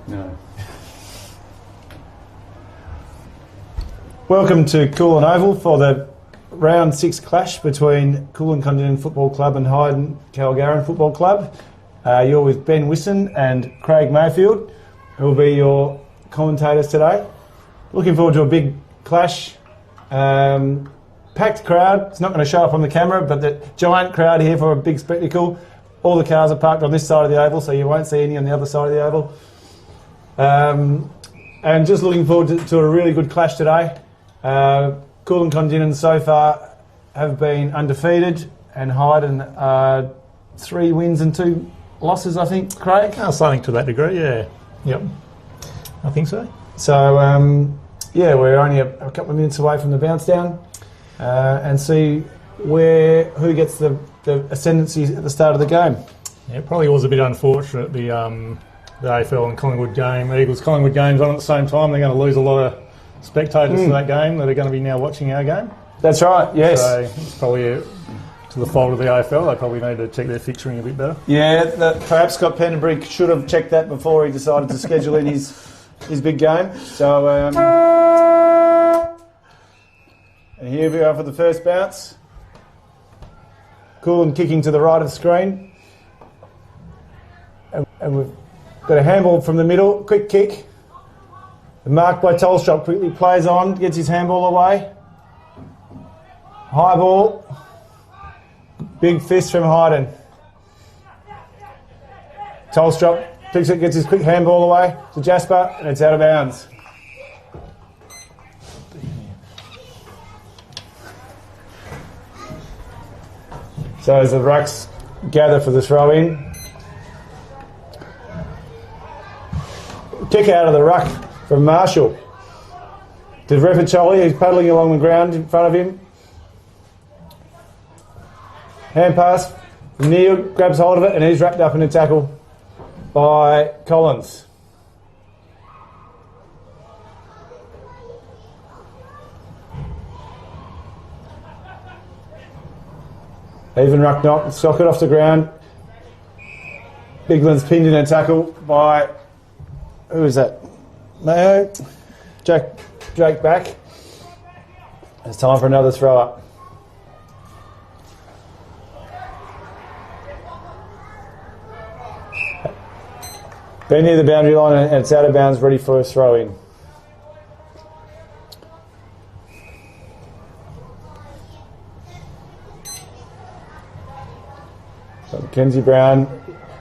No. Welcome to Kulin Oval for the round 6 clash between Kulin Kondinin Football Club and Hyden Kalgarin Football Club. You're with Ben Wisson and Craig Mayfield, who will be your commentators today. Looking forward to a big clash. Packed crowd. It's not going to show up on the camera, but the giant crowd here for a big spectacle. All the cars are parked on this side of the oval, so you won't see any on the other side of the oval. And just looking forward to a really good clash today. Kulin Kondinin so far have been undefeated, and Hyden 3 wins and 2 losses, I think, Craig? Something to that degree, yeah. Yep, I think so. So, yeah, we're only a couple of minutes away from the bounce down and see who gets the ascendancy at the start of the game. Yeah, it probably was a bit unfortunate, the AFL and Collingwood game. Eagles-Collingwood game's on at the same time. They're going to lose a lot of spectators to that game that are going to be now watching our game. That's right, yes. So it's probably to the fault of the AFL. They probably need to check their fixturing a bit better. Yeah, perhaps Scott Penderbury should have checked that before he decided to schedule in his big game. So, and here we are for the first bounce. Kulin kicking to the right of the screen. And we've got a handball from the middle, quick kick. Marked by Tolstrop, quickly plays on, gets his handball away. High ball. Big fist from Hyden. Tolstrop picks it, gets his quick handball away to Jasper, and it's out of bounds. So as the rucks gather for the throw-in. Kick out of the ruck from Marshall to Refacholi, who's paddling along the ground in front of him. Hand pass from Neil, grabs hold of it, and he's wrapped up in a tackle by Collins. Even ruck knock, socket off the ground. Bigland's pinned in a tackle by, who is that? Mayo, Jake back. It's time for another throw up. Been near the boundary line and it's out of bounds, ready for a throw in. So Mackenzie Brown,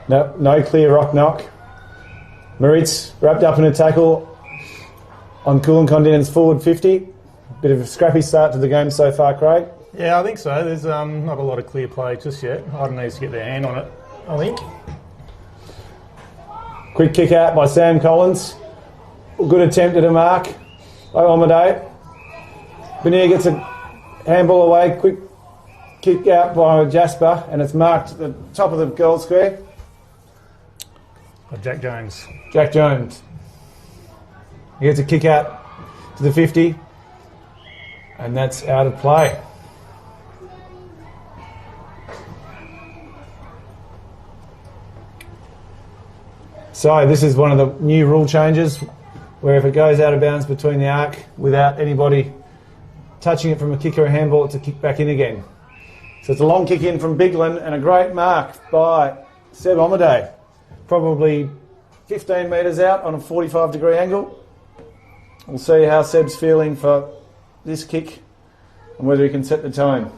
no clear rock knock. Moritz wrapped up in a tackle on Kulin Kondinin's forward 50. Bit of a scrappy start to the game so far, Craig. Yeah, I think so. There's not a lot of clear play just yet. Hyden needs to get their hand on it, I think. Quick kick out by Sam Collins. Good attempt at a mark by Omadei. Benier gets a handball away. Quick kick out by Jasper, and it's marked at the top of the goal square. Jack Jones. Jack Jones. He gets a kick out to the 50, and that's out of play. So this is one of the new rule changes, where if it goes out of bounds between the arc without anybody touching it from a kick or a handball, it's a kick back in again. So it's a long kick in from Bigland and a great mark by Seb Omadei. Probably 15 metres out on a 45-degree angle. We'll see how Seb's feeling for this kick and whether he can set the tone.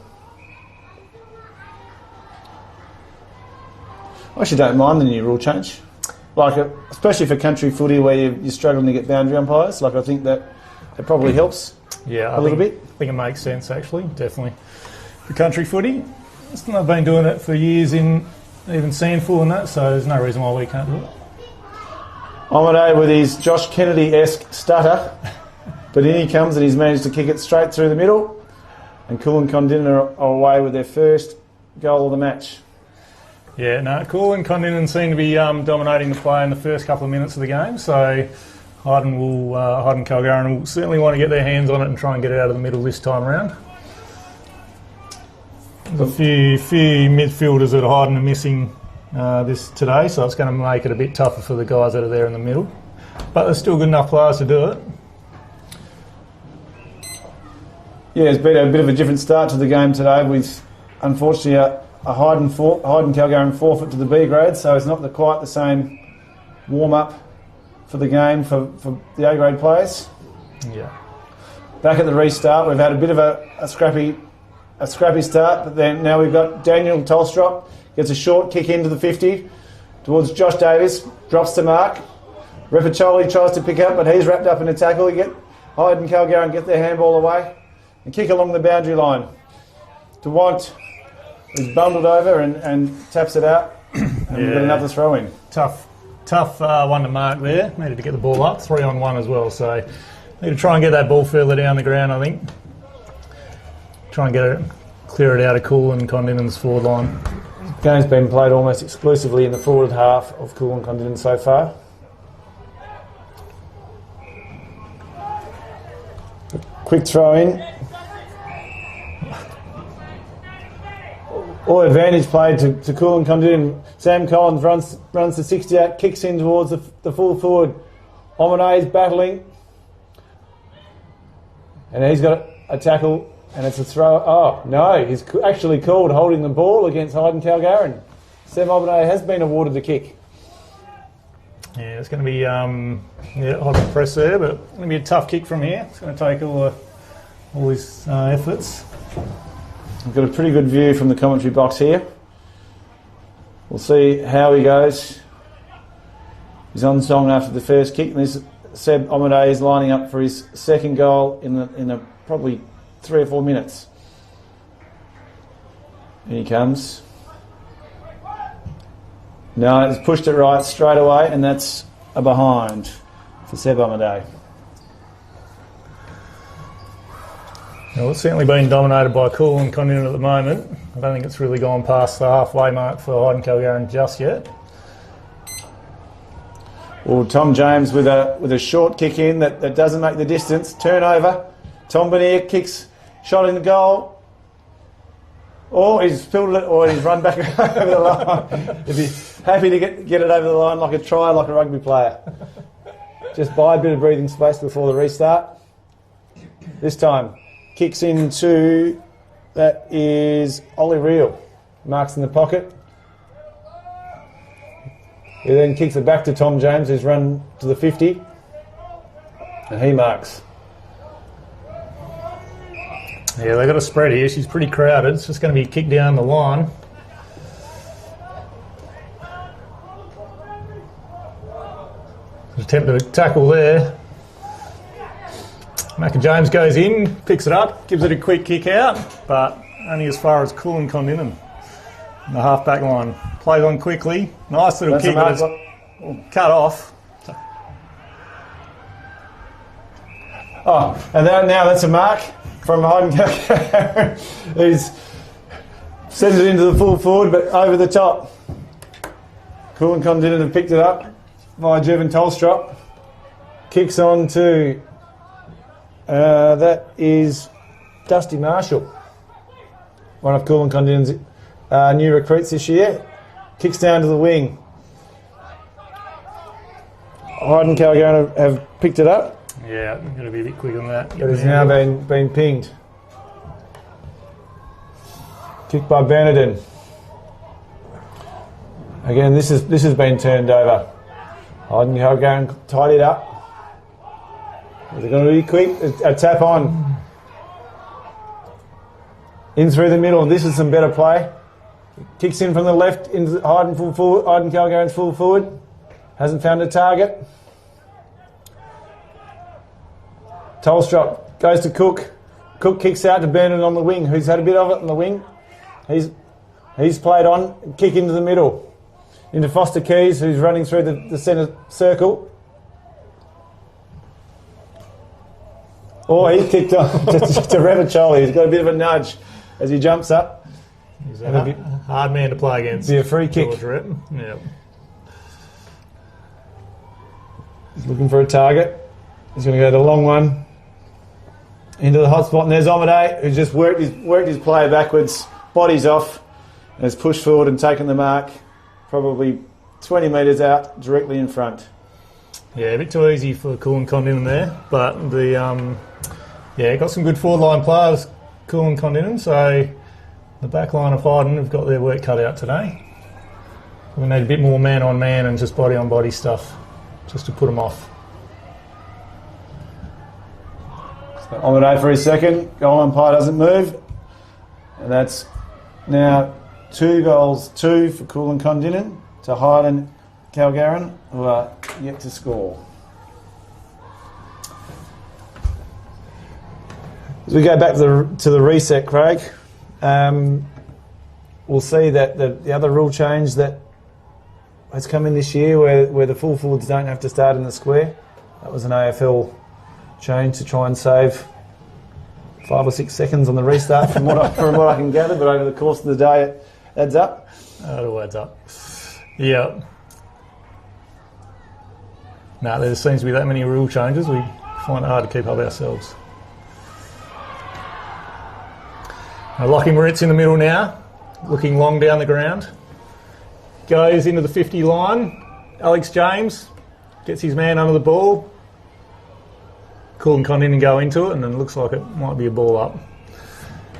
I actually don't mind the new rule change. Especially for country footy where you're struggling to get boundary umpires. I think that it probably helps a little bit. I think it makes sense, actually, definitely. For country footy, I've been doing it for years in even Sandful and that, so there's no reason why we can't do it. Omadei with his Josh Kennedy-esque stutter, but in he comes and he's managed to kick it straight through the middle, and Kulin Kondinin are away with their first goal of the match. Yeah, no, Kulin Kondinin seem to be dominating the play in the first couple of minutes of the game, so Hyden Kalgarin will certainly want to get their hands on it and try and get it out of the middle this time around. There's a few midfielders that Hyden are missing this today, so it's going to make it a bit tougher for the guys that are there in the middle. but there's still good enough players to do it. Yeah, it's been a bit of a different start to the game today with, unfortunately, a Hyden Kalgarin forfeit to the B grade, so it's not quite the same warm-up for the game for the A grade players. Yeah. Back at the restart, we've had a bit of a scrappy start, but then now we've got Daniel Tolstrop gets a short kick into the 50 towards Josh Davis, drops to mark. Repiccioli tries to pick up, but he's wrapped up in a tackle. Hyden Kalgarin get their handball away and kick along the boundary line. DeWant is bundled over and taps it out, and we've got another throw in. Tough one to mark there. Needed to get the ball up, 3-on-1 as well, so need to try and get that ball further down the ground, I think. Try and clear it out of Kulin Kondinin's forward line. The game's been played almost exclusively in the forward half of Kulin Kondinin so far. Quick throw in. All advantage played to Kulin Kondinin. Sam Collins runs to 68, kicks in towards the full forward. Omanay is battling. And he's got a tackle, and it's a throw. Oh, no, he's actually called holding the ball against Hyden Kalgarin. Sam Omanay has been awarded the kick. Yeah, it's going to be hot press there, but it's going to be a tough kick from here. It's going to take all his efforts. We've got a pretty good view from the commentary box here. We'll see how he goes. He's on song after the first kick, and this Seb Omanay is lining up for his second goal in probably 3 or 4 minutes. And he comes. No, it's pushed it right straight away, and that's a behind for Seb Omanay. Well, it's certainly been dominated by Kulin Kondinin at the moment. I don't think it's really gone past the halfway mark for Hyden Kalgarin just yet. Well, Tom James with a short kick in that doesn't make the distance. Turnover. Tom Benier kicks, shot in the goal. Or he's spilled it, or he's run back over the line. He'd be happy to get it over the line like a try, like a rugby player. Just buy a bit of breathing space before the restart. This time, kicks into, that is Ollie Reel. Marks in the pocket. He then kicks it back to Tom James, who's run to the 50. And he marks. Yeah, they've got a spread here. She's pretty crowded. It's just going to be kicked down the line. Attempt to tackle there. Macca James goes in, picks it up, gives it a quick kick out, but only as far as Kulin Kondinin. The half-back line. Plays on quickly. Nice little kick, but it's cut off. Oh, and now that's a mark from Hyden Kalgarin, who's sends it into the full forward, but over the top. Kulin Kondinin have picked it up via Jevon Tolstrop. Kicks on to, that is Dusty Marshall, one of Kulin Kondinin's new recruits this year. Kicks down to the wing. Hyden Kalgarin have picked it up. Yeah, I'm going to be a bit quick on that. But it's now been pinged. Kicked by Bernardin. Again, this has been turned over. Hyden Kalgarin tied it up. Is it going to be quick? A tap on. In through the middle. This is some better play. Kicks in from the left into Hyden full forward. Hyden Kalgarin's full forward. Hasn't found a target. Tolstrop goes to Cook. Cook kicks out to Bernard on the wing, who's had a bit of it on the wing. He's played on. Kick into the middle. Into Foster Keys, who's running through the centre circle. Oh, he kicked on to Repiccioli. He's got a bit of a nudge as he jumps up. He's a hard man to play against. Be a free kick. Yeah. He's looking for a target. He's going to go to the long one. Into the hot spot, and there's Omanay, who's just worked his player backwards, bodies off, and has pushed forward and taken the mark, probably 20 metres out, directly in front. Yeah, a bit too easy for Kulin Kondinin there, but got some good forward line players, Kulin Kondinin, so the back line of Hyden have got their work cut out today. We need a bit more man on man and just body on body stuff, just to put them off. On the day for his second, goal umpire doesn't move, and that's now 2 goals, 2 for Kulin Kondinin to Hyden Kalgarin, who are yet to score. As we go back to the reset, Craig, we'll see that the other rule change that has come in this year where the full forwards don't have to start in the square. That was an AFL change to try and save 5 or 6 seconds on the restart from what I can gather, but over the course of the day it adds up. It all adds up. Yeah. No, there seems to be that many rule changes, we find it hard to keep up ourselves. Lockie Moritz in the middle now, looking long down the ground. Goes into the 50 line. Alex James gets his man under the ball. Kulin Kondinin go into it, and then it looks like it might be a ball up.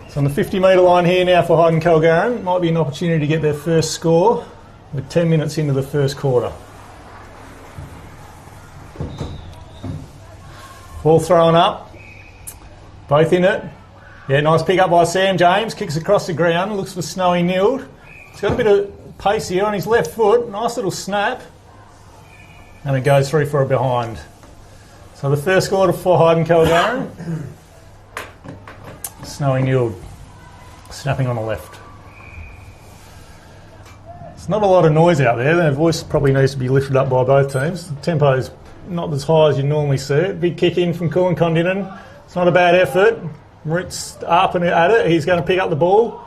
So on the 50 metre line here now for Hyden Kalgarin, might be an opportunity to get their first score with 10 minutes into the first quarter. Ball thrown up, both in it. Yeah, nice pick up by Sam James, kicks across the ground, looks for Snowy Nield. He's got a bit of pace here on his left foot, nice little snap, and it goes through for a behind. So the first quarter for Hyden Kalgarin, Snowy Nield snapping on the left. It's not a lot of noise out there, their voice probably needs to be lifted up by both teams. The tempo's not as high as you normally see it. Big kick in from Kulin Kondinin, it's not a bad effort. Moritz up and at it, he's going to pick up the ball,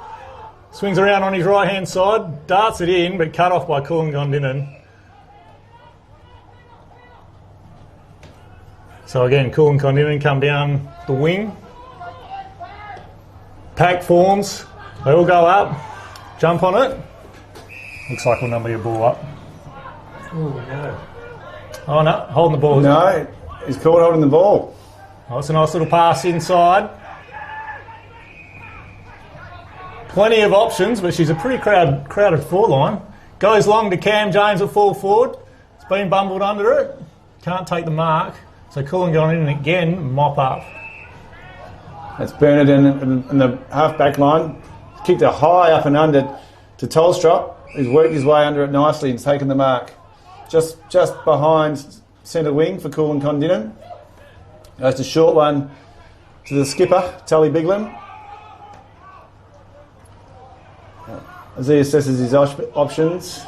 swings around on his right hand side, darts it in, but cut off by Kulin Kondinin. So again, Kulin Kondinin come down the wing, pack forms, they all go up, jump on it, looks like we'll number your ball up. Oh no. Oh no, holding the ball. No, he's caught holding the ball. Oh, it's a nice little pass inside. Plenty of options, but she's a pretty crowded forward line. Goes long to Cam James at full forward. It's been bumbled under it. Can't take the mark. So Kulin going in again, mop up. That's Bernard in the half-back line. Kicked it high up and under to Tolstrop. He's worked his way under it nicely and taken the mark. Just behind centre wing for Kulin Kondinin. Goes to short one to the skipper, Tully Biglam. As he assesses his options,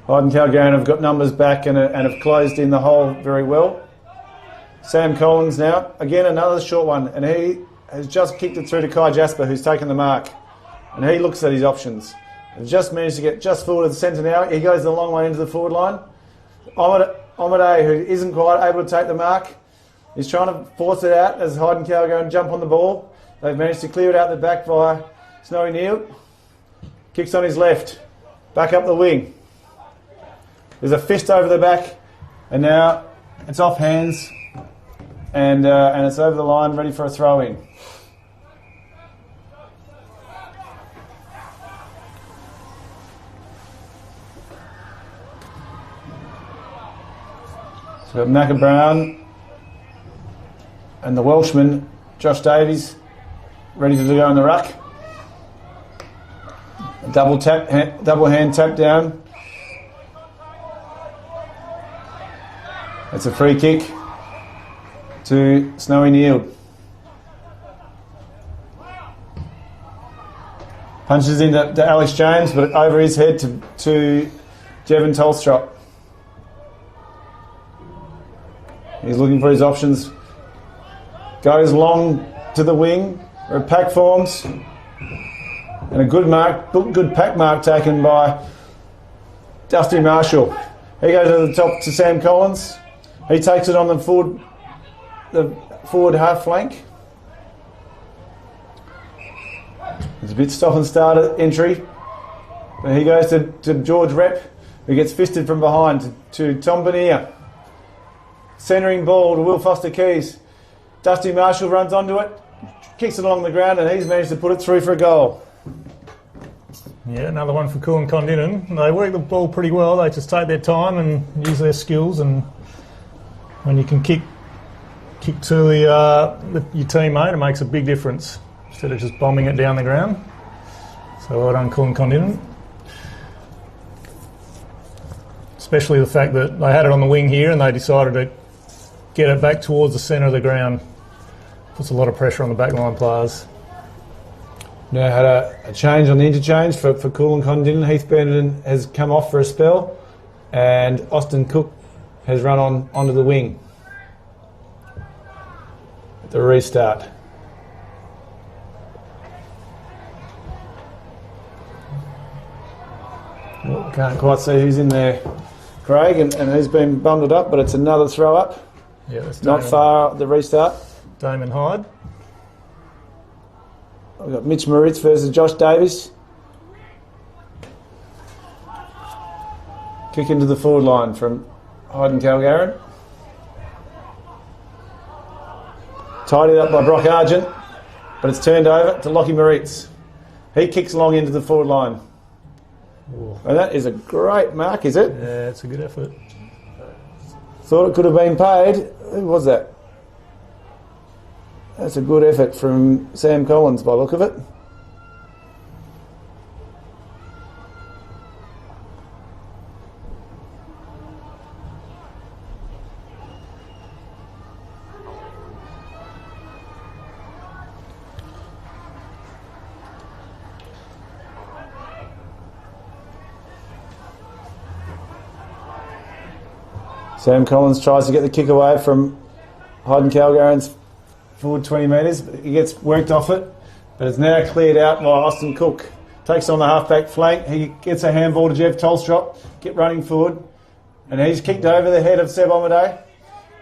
Hyden Kalgarin have got numbers back and have closed in the hole very well. Sam Collins now, again another short one, and he has just kicked it through to Kai Jasper, who's taken the mark. And he looks at his options. He's just managed to get just forward of the centre now. He goes the long way into the forward line. Omade, who isn't quite able to take the mark, is trying to force it out as Hyden Kalgarin jump on the ball. They've managed to clear it out the back via Snowy Nield. Kicks on his left, back up the wing. There's a fist over the back, and now it's off hands, and it's over the line, ready for a throw in. So we've got Macca Brown and the Welshman, Josh Davies, ready to go in the ruck. Double hand tap down. That's a free kick to Snowy Nield. Punches into Alex James, but over his head to Jevon Tolstrop. He's looking for his options. Goes long to the wing. Or pack forms. And a good pack mark taken by Dusty Marshall. He goes to the top to Sam Collins. He takes it on the forward half flank. It's a bit stop and start at entry. But he goes to George Rep, who gets fisted from behind to Tom Benier. Centering ball to Will Foster-Keys. Dusty Marshall runs onto it, kicks it along the ground, and he's managed to put it through for a goal. Yeah, another one for Kulin Kondinin. They work the ball pretty well. They just take their time and use their skills, and when you can kick to your teammate, it makes a big difference instead of just bombing it down the ground. So well done, Kulin Kondinin. Especially the fact that they had it on the wing here and they decided to get it back towards the centre of the ground. Puts a lot of pressure on the backline players. Now had a change on the interchange for Kulin Kondinin. Heath Bernardin has come off for a spell, and Austin Cook has run onto the wing. The restart. Well, can't quite see who's in there, Craig, and who's been bundled up, but it's another throw up. Yeah, that's not far the restart. Damon Hyde. We've got Mitch Moritz versus Josh Davies. Kick into the forward line from Hyden Kalgarin. Tidied up by Brock Argent, but it's turned over to Lockie Moritz. He kicks along into the forward line. Ooh. And that is a great mark, is it? Yeah, it's a good effort. Thought it could have been paid. Who was that? That's a good effort from Sam Collins by the look of it. Sam Collins tries to get the kick away from Hyden Calgarin's forward 20 metres, but he gets worked off it, but it's now cleared out by Austin Cook. Takes on the half-back flank, he gets a handball to Jeff Tolstrop, get running forward, and he's kicked over the head of Seb Omadeh.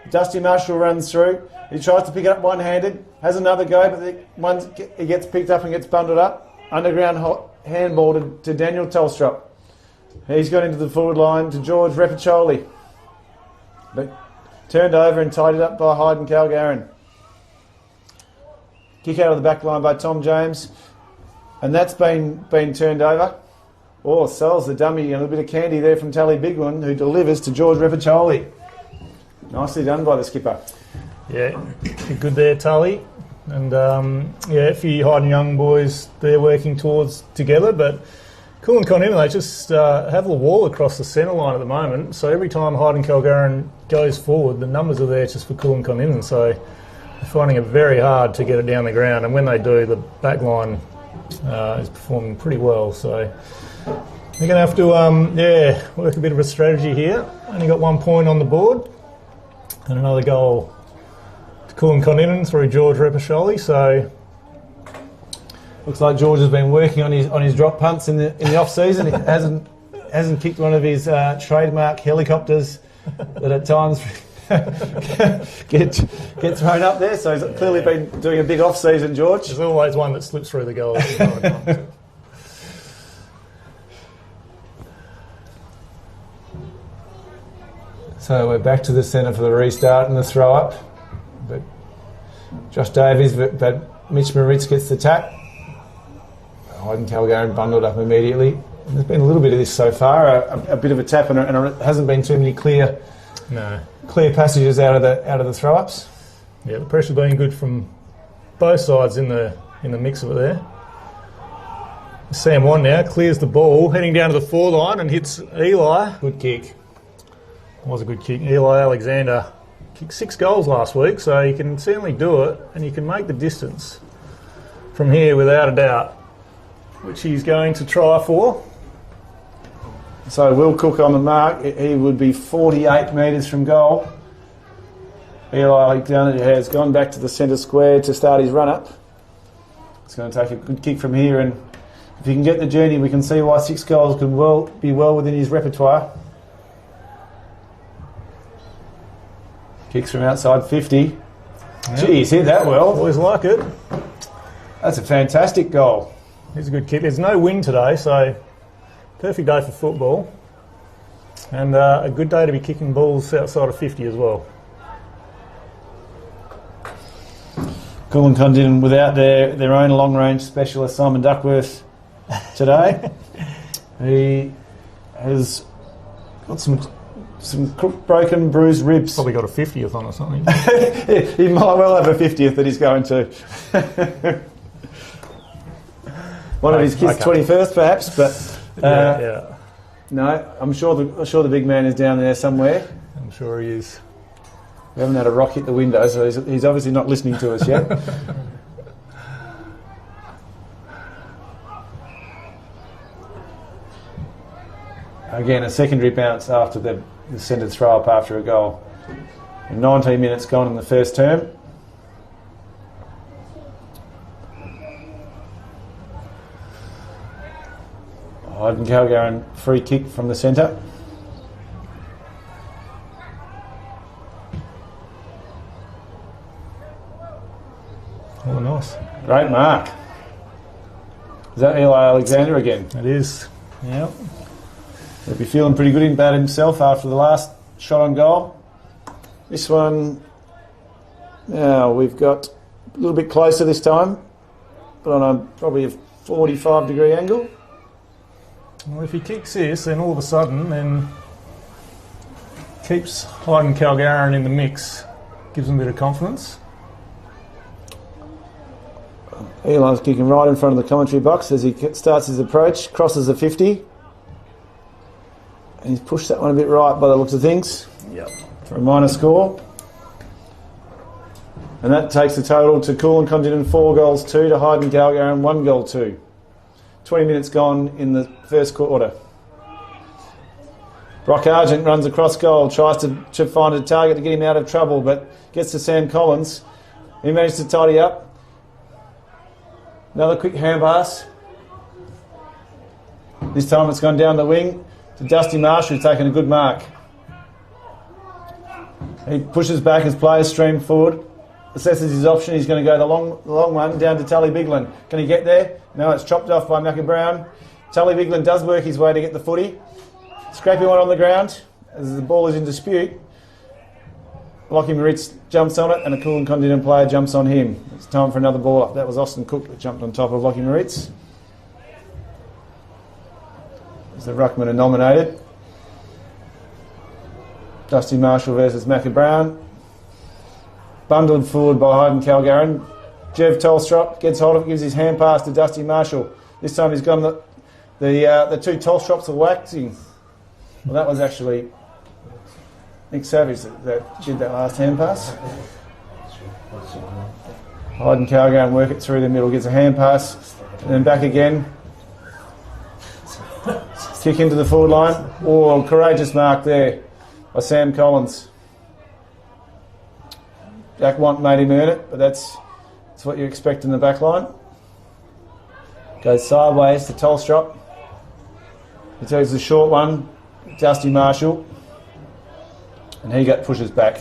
Dusty Marshall runs through, he tries to pick it up one-handed, has another go, but he gets picked up and gets bundled up. Underground handball to Daniel Tolstrop. He's got into the forward line to George Repiccioli, but turned over and tidied up by Hyden Calgarin. Kick out of the back line by Tom James, and that's been turned over. Oh, sells the dummy and a bit of candy there from Tally Bigwin, who delivers to George Repiccioli. Nicely done by the skipper. Yeah, good there, Tully. And yeah, a few Hyden young boys they're working towards together, but Kulin Kondinin, they just have a wall across the centre line at the moment. So every time Hyden Kalgarin goes forward, the numbers are there just for Kulin Kondinin. So they're finding it very hard to get it down the ground. And when they do, the back line is performing pretty well. So they're going to have to work a bit of a strategy here. Only got 1 point on the board. And another goal to Kulin Kondinin through George Repiccioli. So looks like George has been working on his drop punts in the off season. He hasn't kicked one of his trademark helicopters that at times get thrown up there. So he's clearly been doing a big off season, George. There's always one that slips through the goal. So we're back to the centre for the restart and the throw up. But Josh Davies, but Mitch Moritz gets the tap. Hyden Calgarin bundled up immediately. And there's been a little bit of this so far, a bit of a tap, and it hasn't been too many clear passages out of the throw ups. Yeah, the pressure's been good from both sides in the mix of it there. Sam Wan now clears the ball, heading down to the forward line and hits Eli. Good kick. Was a good kick. Eli Alexander kicked 6 goals last week, so he can certainly do it, and he can make the distance from here without a doubt, which he's going to try for. So Will Cook on the mark. He would be 48 metres from goal. Eli Alexander has gone back to the centre square to start his run-up. It's going to take a good kick from here, and if he can get the journey, we can see why 6 goals could be well within his repertoire. Kicks from outside 50. Yep. Gee, he's hit that well. Always like it. That's a fantastic goal. He's a good kick. There's no wind today, so perfect day for football. And a good day to be kicking balls outside of 50 as well. Kulin Kondinin without their own long-range specialist, Simon Duckworth, today. He has got some broken, bruised ribs. Probably got a 50th on or something. He might well have a 50th that he's going to. One of his kids' 21st, perhaps, but yeah. no, I'm sure the big man is down there somewhere. I'm sure he is. We haven't had a rock hit the window, so he's obviously not listening to us yet. Again, a secondary bounce after the centred throw up after a goal. 19 minutes gone in the first term. Hyden Kalgarin free kick from the centre. Oh, nice. Great mark. Is that Eli Alexander again? It is. Yep. He'll be feeling pretty good about himself after the last shot on goal. This one, now we've got a little bit closer this time, but on probably a 45-degree angle. Well, if he kicks this, then all of a sudden, then keeps Hyden Kalgarin in the mix, gives him a bit of confidence. Eli's kicking right in front of the commentary box as he starts his approach, crosses the 50. And he's pushed that one a bit right by the looks of things. Yep. For a minor score. And that takes the total to Kulin Kondinin 4 goals 2 to Hyden Kalgarin 1 goal 2. 20 minutes gone in the first quarter. Brock Argent runs across goal, tries to find a target to get him out of trouble, but gets to Sam Collins. He managed to tidy up. Another quick hand pass. This time it's gone down the wing to Dusty Marshall, who's taken a good mark. He pushes back as players stream forward, assesses his option. He's going to go the long one down to Tully Biglan. Can he get there? No, it's chopped off by Macca Brown. Tully Biglan does work his way to get the footy. Scraping one on the ground as the ball is in dispute. Lockie Moritz jumps on it and a Kulin Kondinin player jumps on him. It's time for another ball up. That was Austin Cook that jumped on top of Lockie Moritz. As the ruckman are nominated. Dusty Marshall versus Macca Brown. Bundled forward by Hyden Kalgarin. Jev Tolstrop gets hold of it, gives his hand pass to Dusty Marshall. This time he's gone the two Tolstrops are waxing. Well, that was actually Nick Savage that did that last hand pass. Hyden Kalgarin work it through the middle, gets a hand pass, and then back again. Kick into the forward line. Oh, courageous mark there by Sam Collins. Jack Want made him earn it, but that's what you expect in the back line. Goes sideways to Tolstrop. He takes the short one, Dusty Marshall, and he pushes back.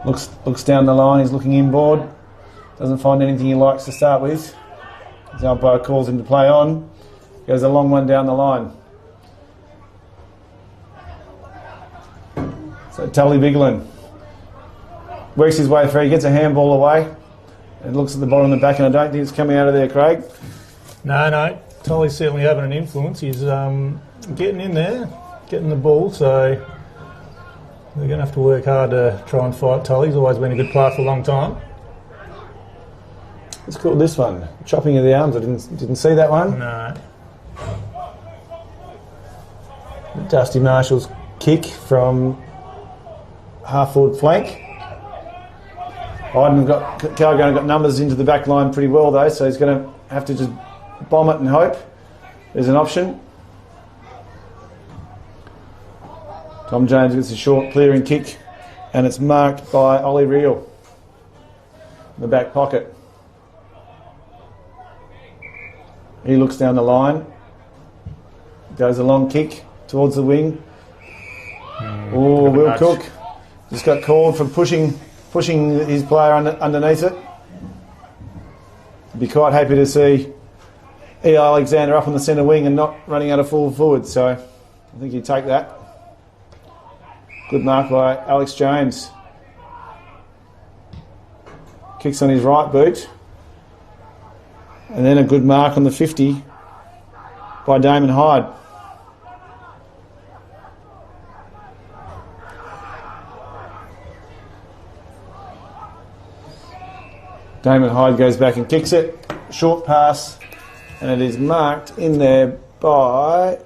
Looks down the line, he's looking inboard. Doesn't find anything he likes to start with. His umpire calls him to play on. Goes a long one down the line. So Tully Biglan works his way through, he gets a handball away and looks at the bottom of the back, and I don't think it's coming out of there, Craig. No, Tully's certainly having an influence. He's getting in there, getting the ball, so they're going to have to work hard to try and fight Tully. He's always been a good player for a long time. Let's call this one chopping of the arms. I didn't see that one. No. Dusty Marshall's kick from half-forward flank. Kalgarin got numbers into the back line pretty well though, so he's going to have to just bomb it and hope there's an option. Tom James gets a short clearing kick and it's marked by Ollie Reel in the back pocket. He looks down the line, goes a long kick towards the wing. Will Cook just got called for pushing his player underneath it. Be quite happy to see Eli Alexander up on the centre wing and not running out of full forward, so I think he'd take that. Good mark by Alex James. Kicks on his right boot. And then a good mark on the 50 by Damon Hyde. Damon Hyde goes back and kicks it. Short pass. And it is marked in there by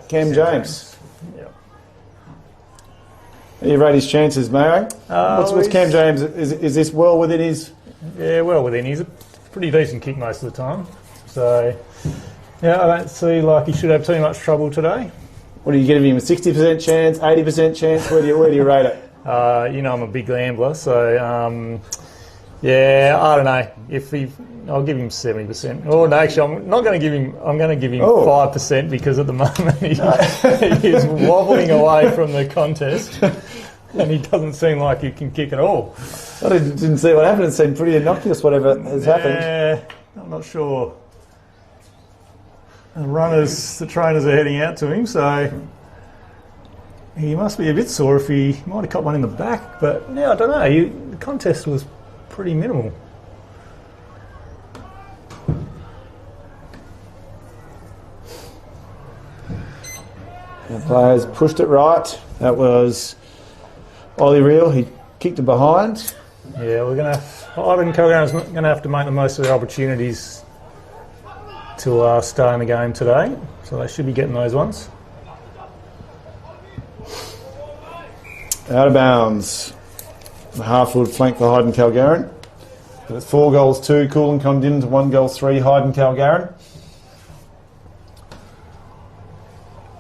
Cam James. Yep. How do you rate his chances, Mayo? What's Cam James? Is this well within his... Yeah, well within. He's a pretty decent kick most of the time. So, yeah, I don't see like he should have too much trouble today. What do you give him? A 60% chance, 80% chance? Where do you rate it? You know I'm a big gambler, so yeah, I don't know. I'll give him 70%. Oh no, actually, I'm not going to give him. I'm going to give him 5% because at the moment he is wobbling away from the contest, and he doesn't seem like he can kick at all. I didn't see what happened. It seemed pretty innocuous, whatever has happened. Yeah, I'm not sure. The trainers are heading out to him, so he must be a bit sore if he might have caught one in the back. But yeah, I don't know. The contest was pretty minimal. The players pushed it right. That was Ollie Reel. He kicked it behind. Yeah, Hyden Kalgarin's going to have to make the most of their opportunities to stay in the game today. So they should be getting those ones. Out of bounds. The half-forward flank for Hyden Kalgarin. But it's 4-2, Kulin Kondinin to 1-3, Hyden Kalgarin.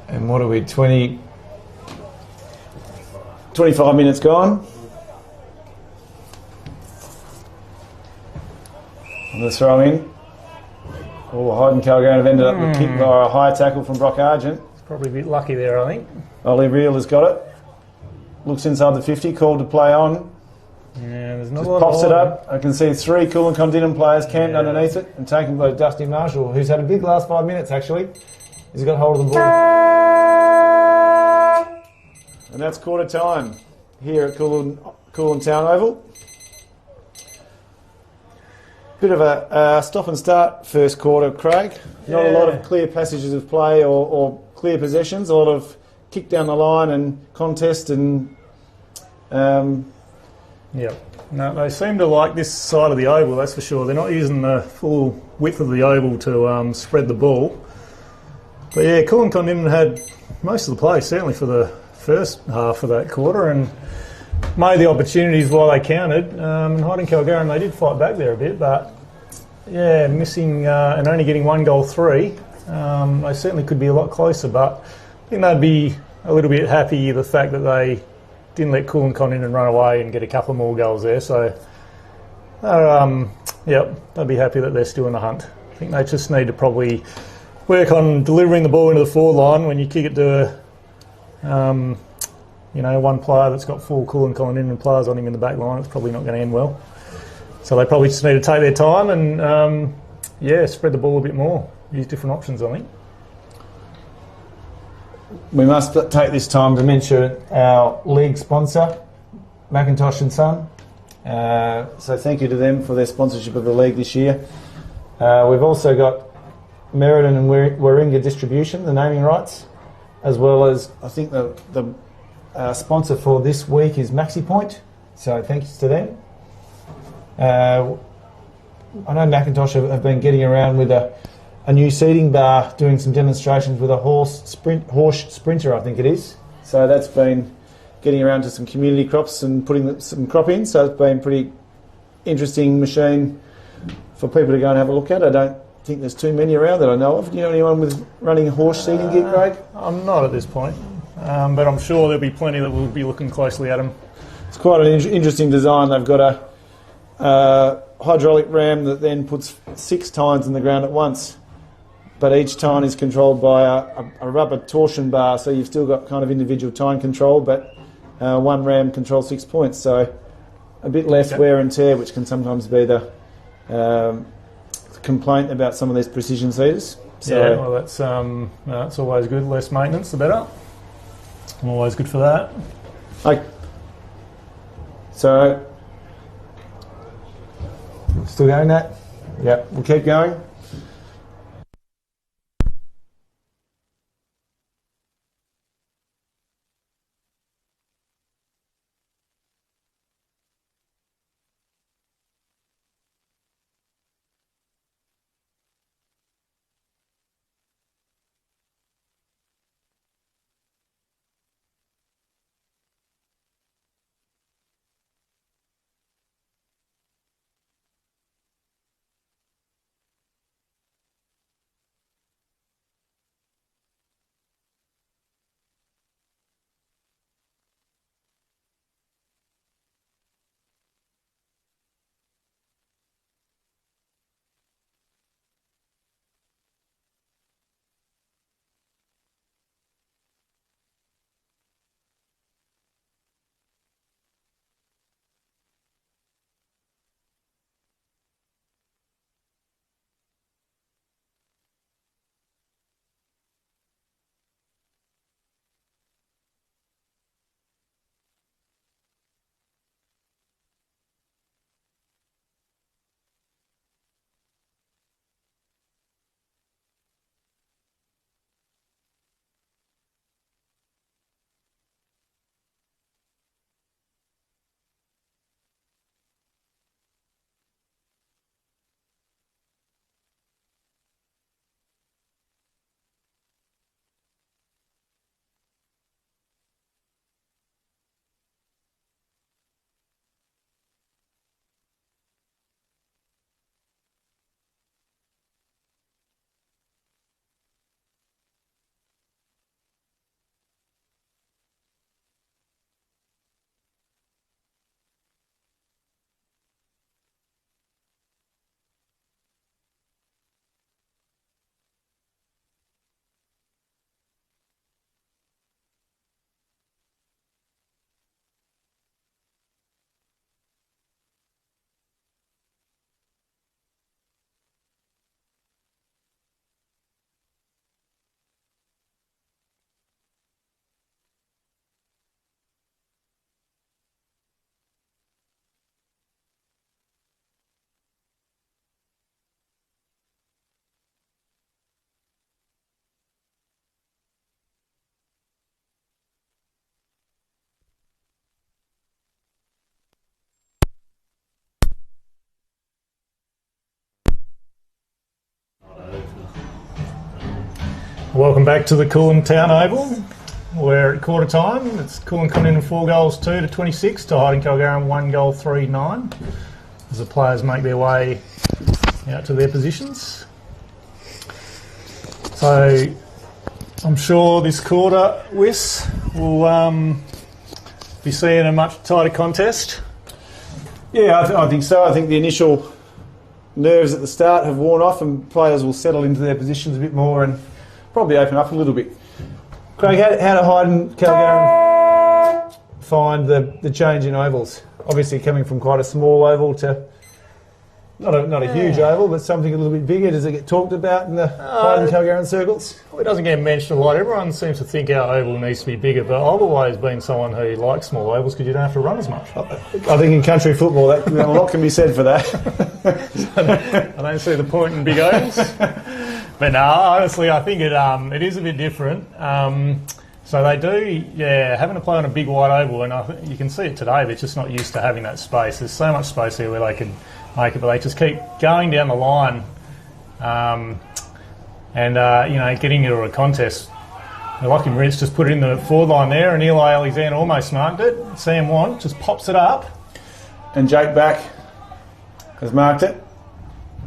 And what are we, 25 minutes gone. And the throw in. Hyden Kalgarin have ended up with a kick by a high tackle from Brock Argent. It's probably a bit lucky there, I think. Ollie Reel has got it. Looks inside the 50, called to play on. Yeah, there's not Just a lot pops of it up. I can see 3 Kulin Kondinin players camped underneath it and taken by Dusty Marshall, who's had a big last 5 minutes actually. He's got hold of the ball. And that's quarter time here at Kulin Town Oval. Bit of a stop and start first quarter, Craig. Not a lot of clear passages of play or clear possessions. A lot of kick down the line and contest and... Yeah, no, they seem to like this side of the oval, that's for sure. They're not using the full width of the oval to spread the ball. But yeah, Kulin Kondinin had most of the play, certainly for the first half of that quarter, and made the opportunities while they counted. And Hyden Kalgarin, they did fight back there a bit, but yeah, missing and only getting 1-3. They certainly could be a lot closer, but I think they'd be a little bit happy the fact that they didn't let Kulin Kondinin run away and get a couple more goals there. So, they'd be happy that they're still in the hunt. I think they just need to probably work on delivering the ball into the forward line when you kick it to, one player that's got 4 Kulin Kondinin players on him in the back line. It's probably not going to end well. So they probably just need to take their time and, spread the ball a bit more. Use different options, I think. We must take this time to mention our league sponsor, Macintosh & Son. So thank you to them for their sponsorship of the league this year. We've also got Meriden and Warringah Distribution, the naming rights, as well as I think the sponsor for this week is MaxiPoint. So thanks to them. I know Macintosh have been getting around with a new seating bar, doing some demonstrations with a horse sprinter, I think it is. So that's been getting around to some community crops and putting some crop in. So it's been a pretty interesting machine for people to go and have a look at. I don't think there's too many around that I know of. Do you know anyone with running a horse seating gear, Craig? I'm not at this point, but I'm sure there'll be plenty that will be looking closely at them. It's quite an interesting design. They've got a hydraulic ram that then puts 6 tines in the ground at once. But each tine is controlled by a rubber torsion bar, so you've still got kind of individual tine control, but one ram controls 6 points, so a bit less wear and tear, which can sometimes be the complaint about some of these precision seeders. So, yeah, well, that's always good. Less maintenance, the better. I'm always good for that. So Still going, Nat? Yep, we'll keep going. Welcome back to the Kulin Town Oval. We're at quarter time. It's Kulin Kondinin 4 goals 2 to 26 to Hyden Kalgarin 1 goal 3-9 as the players make their way out to their positions. So I'm sure this quarter, Wiss, will be seeing a much tighter contest. Yeah, I think so. I think the initial nerves at the start have worn off and players will settle into their positions a bit more and probably open up a little bit. Craig, how did Hyden Kalgarin find the change in ovals? Obviously coming from quite a small oval to not a huge oval, but something a little bit bigger. Does it get talked about in the Hyden Kalgarin circles? Well, it doesn't get mentioned a lot. Everyone seems to think our oval needs to be bigger, but I've always been someone who likes small ovals because you don't have to run as much. I think in country football, a lot can be said for that. I don't see the point in big ovals. But no, honestly, I think it is a bit different. So they do, having to play on a big wide oval, and you can see it today, they're just not used to having that space. There's so much space here where they can make it, but they just keep going down the line getting into a contest. Like in Ritz, just put it in the forward line there, and Eli Alexander almost marked it. Sam Want just pops it up. And Jake Back has marked it.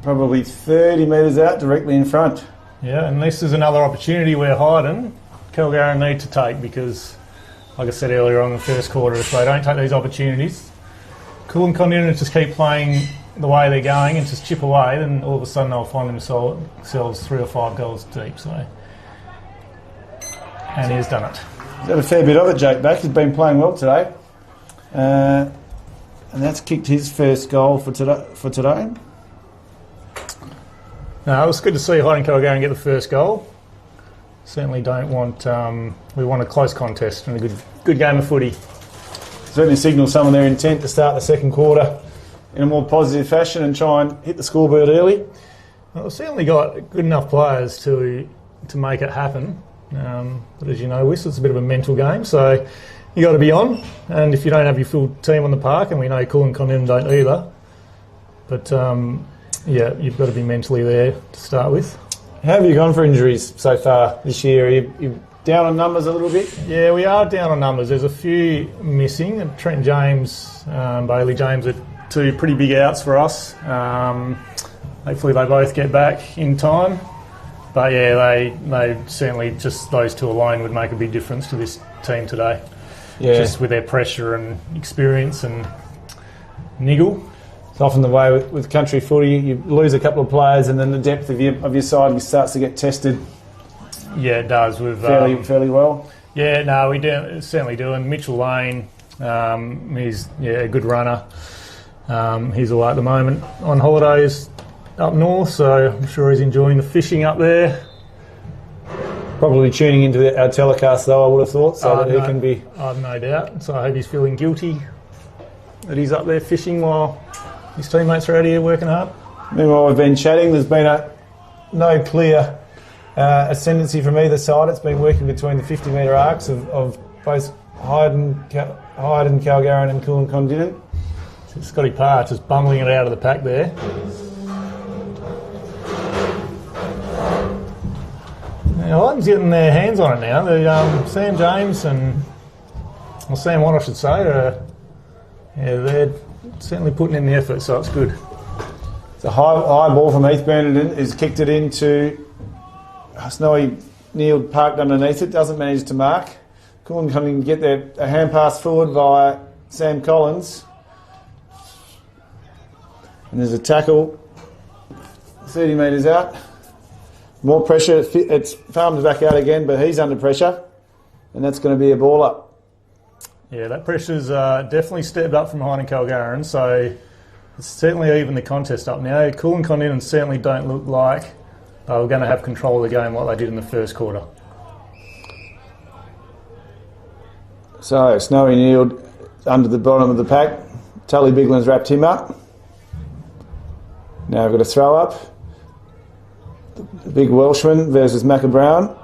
Probably 30 metres out, directly in front. Yeah, and this is another opportunity where Hyden, Kalgarin need to take because, like I said earlier on in the first quarter, if they don't take these opportunities, Kulin Kondinin just keep playing the way they're going and just chip away, then all of a sudden they'll find themselves 3 or 5 goals deep. And he's done it. He's had a fair bit of it, Jake Back. He's been playing well today. And that's kicked his first goal for today. No, it was good to see Hyden Kalgarin get the first goal. Certainly don't want... we want a close contest and a good game of footy. Certainly signals some of their intent to start the second quarter in a more positive fashion and try and hit the scoreboard early? Well, we've certainly got good enough players to make it happen. But as you know, Wiss, it's a bit of a mental game, so you got to be on. And if you don't have your full team on the park, and we know Kulin and Kondinin don't either, but yeah, you've got to be mentally there to start with. How have you gone for injuries so far this year? Are you down on numbers a little bit? Yeah, we are down on numbers. There's a few missing. Trent James, Bailey James are two pretty big outs for us. Hopefully they both get back in time. But yeah, they certainly, just those two alone would make a big difference to this team today. Yeah. Just with their pressure and experience and niggle. It's often the way with country footy. You lose a couple of players and then the depth of your side starts to get tested. Yeah, it does. With fairly well. Yeah, no, we certainly do. And Mitchell Lane, he's a good runner. He's away at the moment on holidays up north, so I'm sure he's enjoying the fishing up there. Probably tuning into our telecast though, I would have thought, so that he can be... I've no doubt. So I hope he's feeling guilty that he's up there fishing while his teammates are out here working hard. Meanwhile, we've been chatting. There's been no clear ascendancy from either side. It's been working between the 50-metre arcs of both Hyden, Kalgarin and Kulin Kondinin. Scotty Parr just bungling it out of the pack there. Hyden's getting their hands on it now. Sam James and Sam Watt, I should say, they're certainly putting in the effort, so it's good. It's a high ball from Heath Bernardin. He's kicked it into Snowy Neil, parked underneath it, doesn't manage to mark. Kulin can get there, a hand pass forward by Sam Collins. And there's a tackle 30 metres out. More pressure, it's farmed back out again, but he's under pressure, and that's going to be a ball up. Yeah, that pressure's definitely stepped up from Hyden and Kalgarin, so it's certainly even the contest up now. Kulin and Kondinin certainly don't look like they were going to have control of the game like they did in the first quarter. So, Snowy Neil under the bottom of the pack. Tully Bigland's wrapped him up. Now we've got a throw up. The big Welshman versus Macca Brown.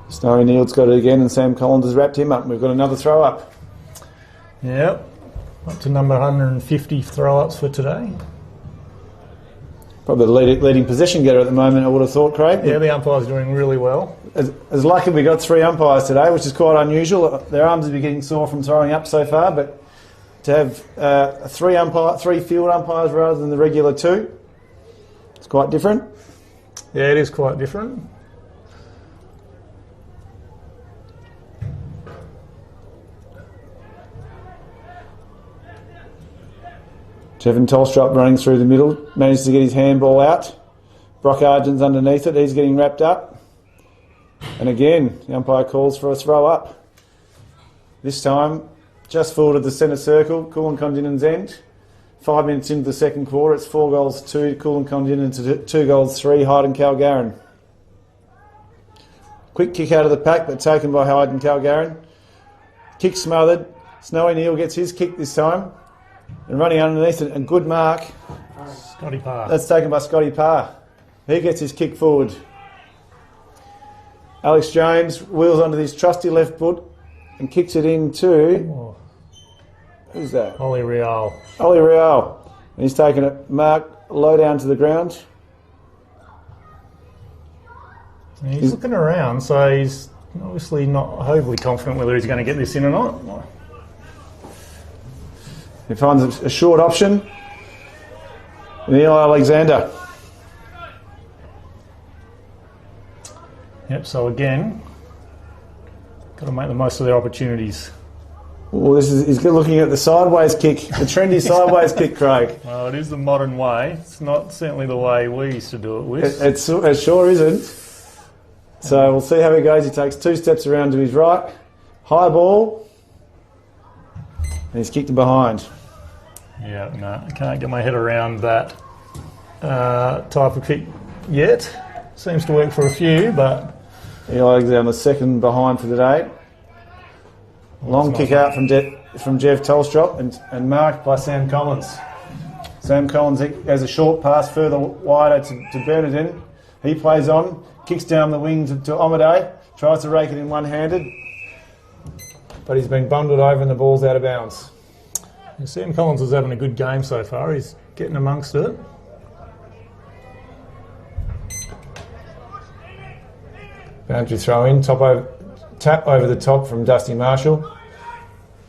Snowy Neil's got it again and Sam Collins has wrapped him up. We've got another throw up. Yep, up to number 150 throw ups for today. Probably the leading possession getter at the moment, I would have thought, Craig. Yeah, the umpire's doing really well. As lucky we got 3 umpires today, which is quite unusual. Their arms have been getting sore from throwing up so far, but to have 3 field umpires rather than the regular 2, it's quite different. Yeah, it is quite different. Jevon Tolstrop running through the middle, managed to get his handball out. Brock Argent's underneath it, he's getting wrapped up. And again, the umpire calls for a throw up. This time, just forward of the centre circle, Kulin Kondinin's end. 5 minutes into the second quarter, it's 4-2, Kulin Kondinin to 2-3, Hyden Kalgarin. Quick kick out of the pack, but taken by Hyden Kalgarin. Kick smothered. Snowy Neil gets his kick this time. And running underneath it, a good mark. Scotty Parr. That's taken by Scotty Parr. He gets his kick forward. Alex James wheels onto his trusty left foot and kicks it into... Who's that? Ollie Real. Ollie Real. And he's taken it, mark, low down to the ground. He's looking around, so he's obviously not overly confident whether he's going to get this in or not. He finds a short option. Neil Alexander. Yep, so again, got to make the most of their opportunities. Oh, he's looking at the sideways kick, the trendy sideways kick, Craig. Well, it is the modern way. It's not certainly the way we used to do it with. It sure isn't. So we'll see how he goes. He takes 2 steps around to his right. High ball. And he's kicked it behind. Yeah, no, I can't get my head around that type of kick yet. Seems to work for a few, but... Eli Alexander, second behind for the day. Long kick out from from Jeff Tolstrop and marked by Sam Collins. Sam Collins has a short pass further wider to Bernardin. He plays on, kicks down the wing to Omade, tries to rake it in one-handed, but he's been bundled over and the ball's out of bounds. And Sam Collins is having a good game so far. He's getting amongst it. Boundary throw in, tap over the top from Dusty Marshall.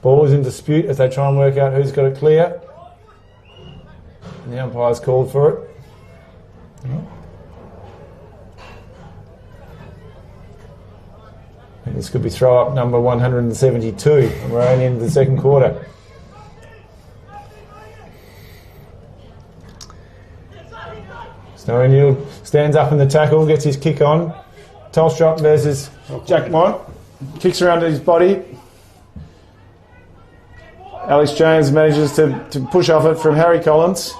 Ball is in dispute as they try and work out who's got it clear. And the umpire's called for it. And this could be throw up number 172, and we're only into the second quarter. Snowy Neal stands up in the tackle, gets his kick on. Tolstrop versus Jack Mont. Kicks around his body. Alex James manages to push off it from Harry Collins.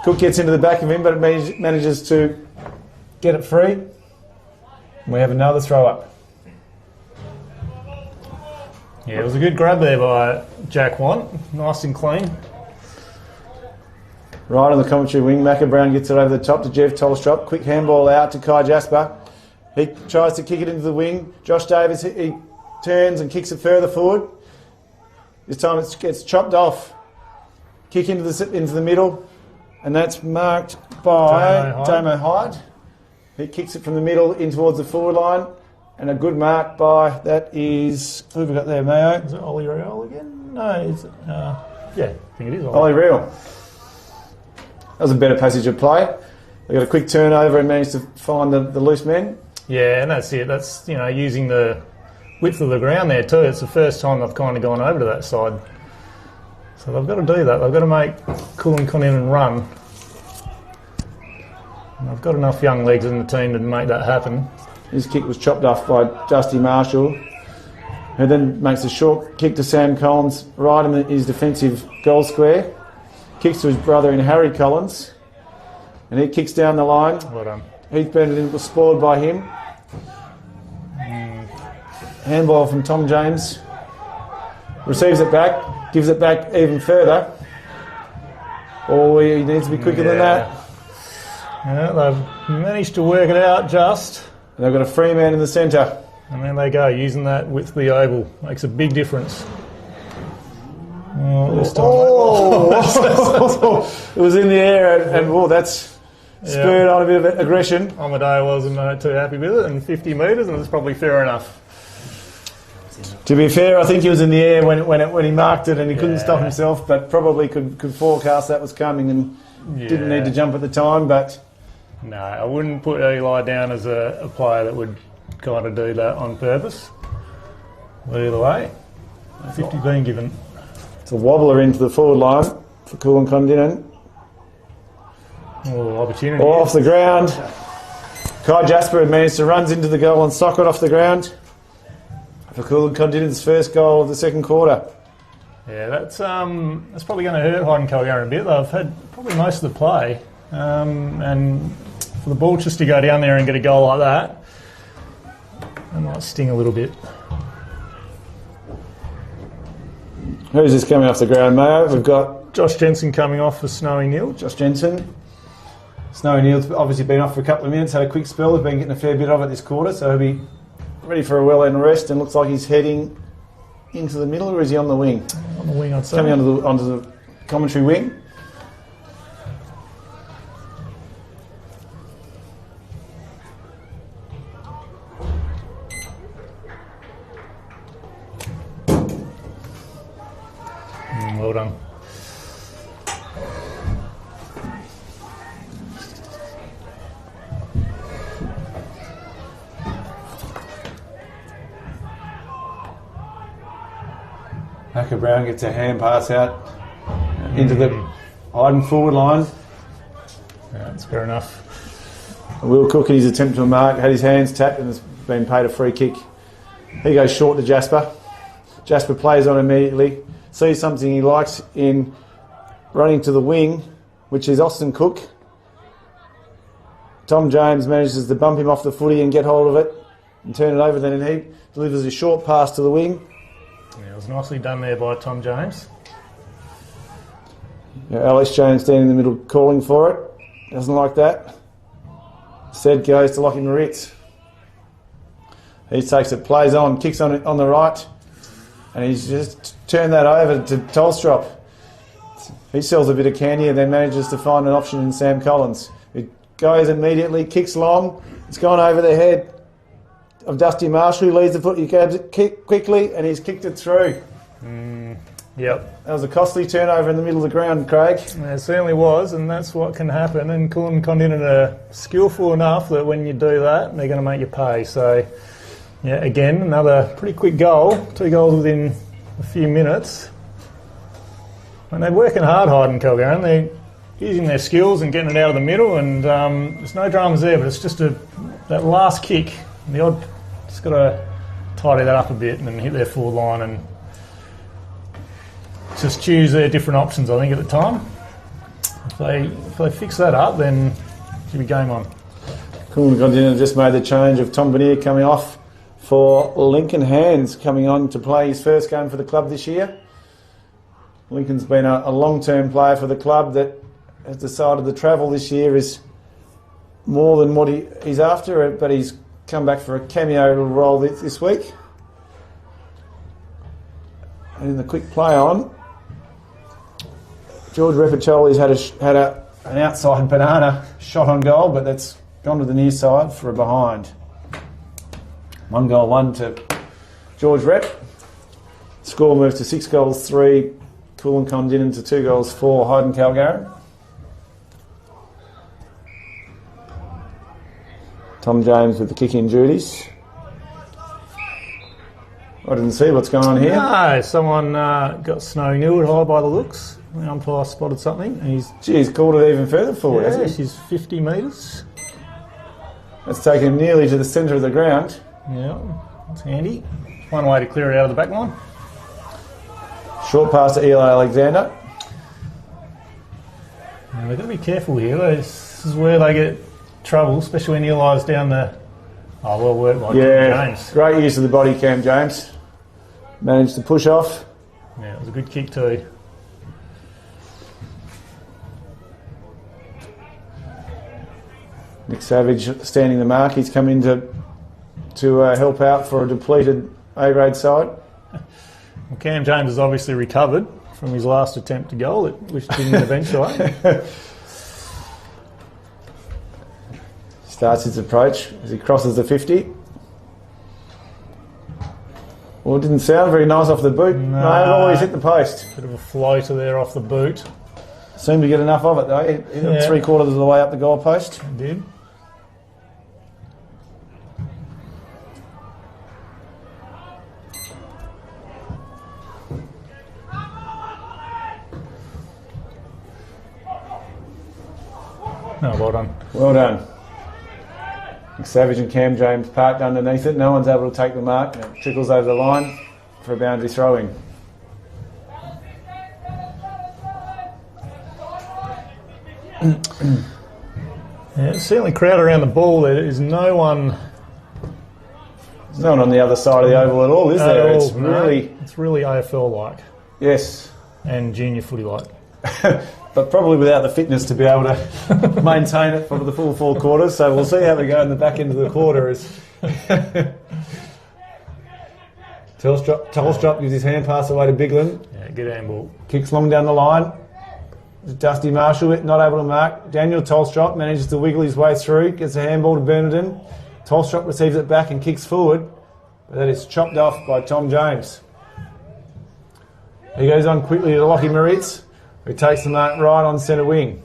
Cook gets into the back of him, but manages to get it free. And we have another throw up. Yeah, it was a good grab there by Jack Want. Nice and clean. Right on the commentary wing, Macca Brown gets it over the top to Jeff Tolstrop. Quick handball out to Kai Jasper. He tries to kick it into the wing. Josh Davis, he turns and kicks it further forward. This time it gets chopped off. Kick into the middle, and that's marked by Damo Hyde. He kicks it from the middle in towards the forward line, and a good mark by, that is, who have we got there, Mayo? Is it Ollie Real again? No, is it? Yeah, I think it is Ollie Real. That was a better passage of play. They got a quick turnover and managed to find the loose men. Yeah, and that's it. That's, using the width of the ground there too. It's the first time they've kind of gone over to that side. So they've got to do that. They've got to make Kulin Kondinin run. And they've got enough young legs in the team to make that happen. His kick was chopped off by Dusty Marshall, who then makes a short kick to Sam Collins right in his defensive goal square. Kicks to his brother in Harry Collins, and he kicks down the line. Well done. Heath Bennett was spoiled by him. Handball from Tom James. Receives it back, gives it back even further. Oh, he needs to be quicker than that. Yeah, they've managed to work it out just. And they've got a free man in the centre. And there they go, using that width of the oval. Makes a big difference. Oh, this time. It was in the air, and that's spurred on a bit of aggression. Amadeo wasn't too happy with it, and 50 metres, and it's probably fair enough. To be fair, I think he was in the air when he marked it, and he couldn't stop himself, but probably could forecast that was coming and didn't need to jump at the time. But no, I wouldn't put Eli down as a player that would kind of do that on purpose. But either way, 50 being given. It's a wobbler into the forward line for Kulin Kondinin. Oh, opportunity. Off the ground. Kai Jasper had managed to runs into the goal and sock it off the ground for Kulin Kondinin's first goal of the second quarter. Yeah, that's probably going to hurt Hyden Kalgarin a bit. They've had probably most of the play, and for the ball just to go down there and get a goal like that, it might sting a little bit. Who's this coming off the ground, Mayo? We've got Josh Jensen coming off for Snowy Neal. Josh Jensen. Snowy Neal's obviously been off for a couple of minutes, had a quick spell. He's been getting a fair bit of it this quarter, so he'll be ready for a well-earned rest, and looks like he's heading into the middle, or is he on the wing? On the wing, I'd say. Coming onto the commentary wing. Well done. Macca Brown gets a hand pass out into the Hyden forward line. Yeah, that's fair enough. Will Cook, in his attempt to mark, had his hands tapped and has been paid a free kick. He goes short to Jasper. Jasper plays on immediately. Sees something he likes in running to the wing, which is Austin Cook. Tom James manages to bump him off the footy and get hold of it and turn it over. Then he delivers a short pass to the wing. Yeah, it was nicely done there by Tom James. Yeah, Alex Jones standing in the middle calling for it. Doesn't like that. Said goes to Lockie Moritz. He takes it, plays on, kicks on it on the right, and he's just turned that over to Tolstrop. He sells a bit of candy and then manages to find an option in Sam Collins. It goes immediately, kicks long. It's gone over the head of Dusty Marshall, who leads the foot. He grabs it quickly and he's kicked it through. Yep. That was a costly turnover in the middle of the ground, Craig. It certainly was, and that's what can happen. And Kulin and Kondinin are skillful enough that when you do that, they're going to make you pay. So, yeah, again, another pretty quick goal. 2 goals within a few minutes. And they're working hard, Hyden and Kalgarin. They're using their skills and getting it out of the middle, and there's no dramas there, but it's just that last kick. Just got to tidy that up a bit and then hit their forward line and just choose their different options, I think, at the time. If they fix that up, then should be game on. Kulin Kondinin just made the change of Tom Benier coming off for Lincoln Hands coming on to play his first game for the club this year. Lincoln's been a long-term player for the club that has decided the travel this year is more than what he's after, but he's come back for a cameo role this week. And in the quick play on, George Repicoli's had an outside banana shot on goal, but that's gone to the near side for a behind. 1 goal 1 to George Rep. Score moves to 6 goals 3. Kulin Kondinin to 2 goals 4. Hyden Kalgarin. Tom James with the kick-in duties. I didn't see what's going on here. No, someone got Snowy Newwood high by the looks. The umpire spotted something. And he's called it even further forward, hasn't he? She's 50 metres. That's taken him nearly to the centre of the ground. Yeah, that's handy. One way to clear it out of the back line. Short pass to Eli Alexander. Yeah, they've got to be careful here. This is where they get trouble, especially when Eli's down the... Oh, well worked by James. Great use of the body cam, James. Managed to push off. Yeah, it was a good kick too. Nick Savage standing the mark. He's come in to help out for a depleted A-grade side. Well, Cam James has obviously recovered from his last attempt to goal, which didn't eventuate. Starts his approach as he crosses the 50. Well, it didn't sound very nice off the boot. No, always hit the post. Bit of a floater there off the boot. Seemed to get enough of it though. He got 3/4 of the way up the goal post. He did. No, well done. Well done. Savage and Cam James parked underneath it. No one's able to take the mark. It trickles over the line for a boundary throw-in. Yeah, it's certainly crowded around the ball. There is no one... There's no one on the other side of the oval at all, is there? It's really AFL-like. Yes. And junior footy-like. But probably without the fitness to be able to maintain it for the full 4 quarters. So we'll see how we go in the back end of the quarter. Tolstrop gives his hand pass away to Bigland. Yeah, good handball. Kicks long down the line. Dusty Marshall not able to mark. Daniel Tolstrop manages to wiggle his way through. Gets a handball to Bernardin. Tolstrop receives it back and kicks forward. But that is chopped off by Tom James. He goes on quickly to Lockie Moritz, who takes the mark right on centre wing.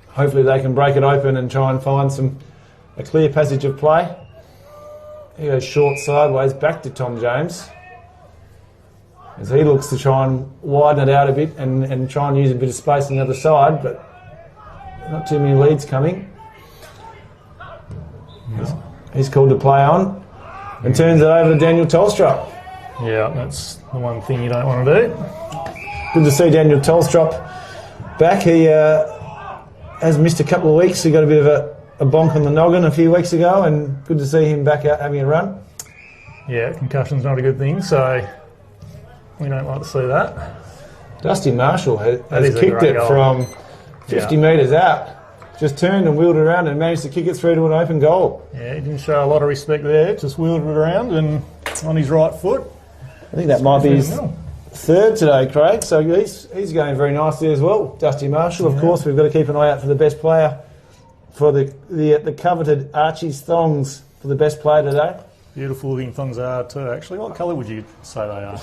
Hopefully they can break it open and try and find a clear passage of play. He goes short sideways back to Tom James as he looks to try and widen it out a bit and try and use a bit of space on the other side, but not too many leads coming. He's called to play on and turns it over to Daniel Tolstrop. Yeah, that's the one thing you don't want to do. Good to see Daniel Tolstrop back. He has missed a couple of weeks. He got a bit of a bonk on the noggin a few weeks ago, and good to see him back out having a run. Yeah, concussion's not a good thing, so We don't like to see that. Dusty Marshall has is a kicked great it goal. from 50 metres out. Just turned and wheeled it around and managed to kick it through to an open goal. Yeah, he didn't show a lot of respect there. Just wheeled it around and on his right foot. I think that might be his third today, Craig. So he's going very nicely as well. Dusty Marshall, of course. We've got to keep an eye out for the best player, for the coveted Archie's thongs for the best player today. Beautiful looking thongs are too, actually. What colour would you say they are?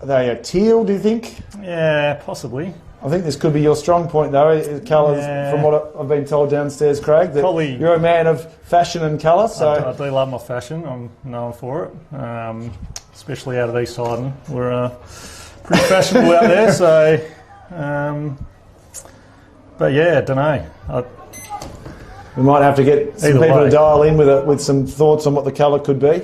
Are they a teal, do you think? Yeah, possibly. I think this could be your strong point, though, colours, from what I've been told downstairs, Craig, that Probably. You're a man of fashion and colour. So I do love my fashion. I'm known for it, especially out of East Hyden. We're pretty fashionable out there, so... but yeah, don't know. We might have to get some people to dial in with some thoughts on what the colour could be.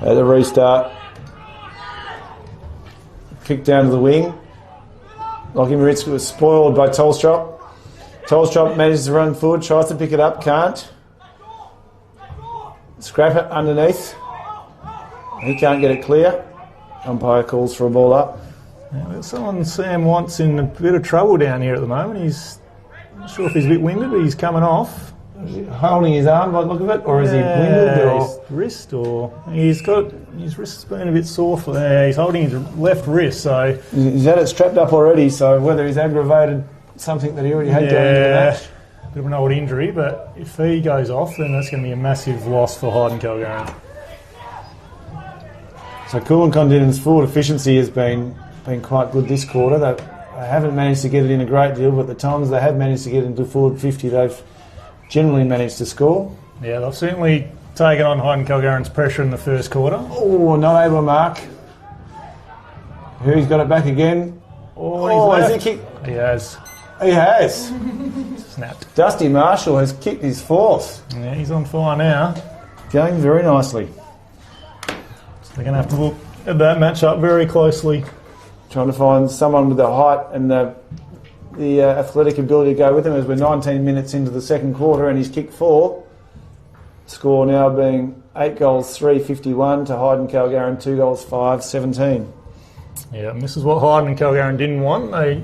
At the restart, kick down to the wing. Lockie Moritz was spoiled by Tolstrop. Tolstrop manages to run forward, tries to pick it up, can't. Scrap it underneath. He can't get it clear. Umpire calls for a ball up. Yeah, someone Sam Watt's in a bit of trouble down here at the moment. He's not sure if he's a bit winded, but he's coming off. Is he holding his arm by the look of it, or is he winded? Or his wrist, or he's got his wrist's been a bit sore for there. He's holding his left wrist, so he's had it strapped up already. So whether he's aggravated something that he already had going into the match, bit of an old injury. But if he goes off, then that's going to be a massive loss for Hyden Kalgarin. So Kulin Kondinin's forward efficiency has been quite good this quarter. They haven't managed to get it in a great deal, but the times they have managed to get into forward 50, they've generally managed to score. Yeah, they've certainly taken on Hyden Kalgarin's pressure in the first quarter. Oh, not able to mark. He's got it back again. Has he kicked? He has. He has. Snapped. Dusty Marshall has kicked his fourth. Yeah, he's on fire now. Going very nicely. So they're going to have to look at that matchup very closely. Trying to find someone with the height and the athletic ability to go with him, as we're 19 minutes into the second quarter and he's kicked 4. Score now being 8 goals 3-51 to Hyden Kalgarin 2 goals 5-17. Yeah, and this is what Hyden and Kalgarin didn't want. They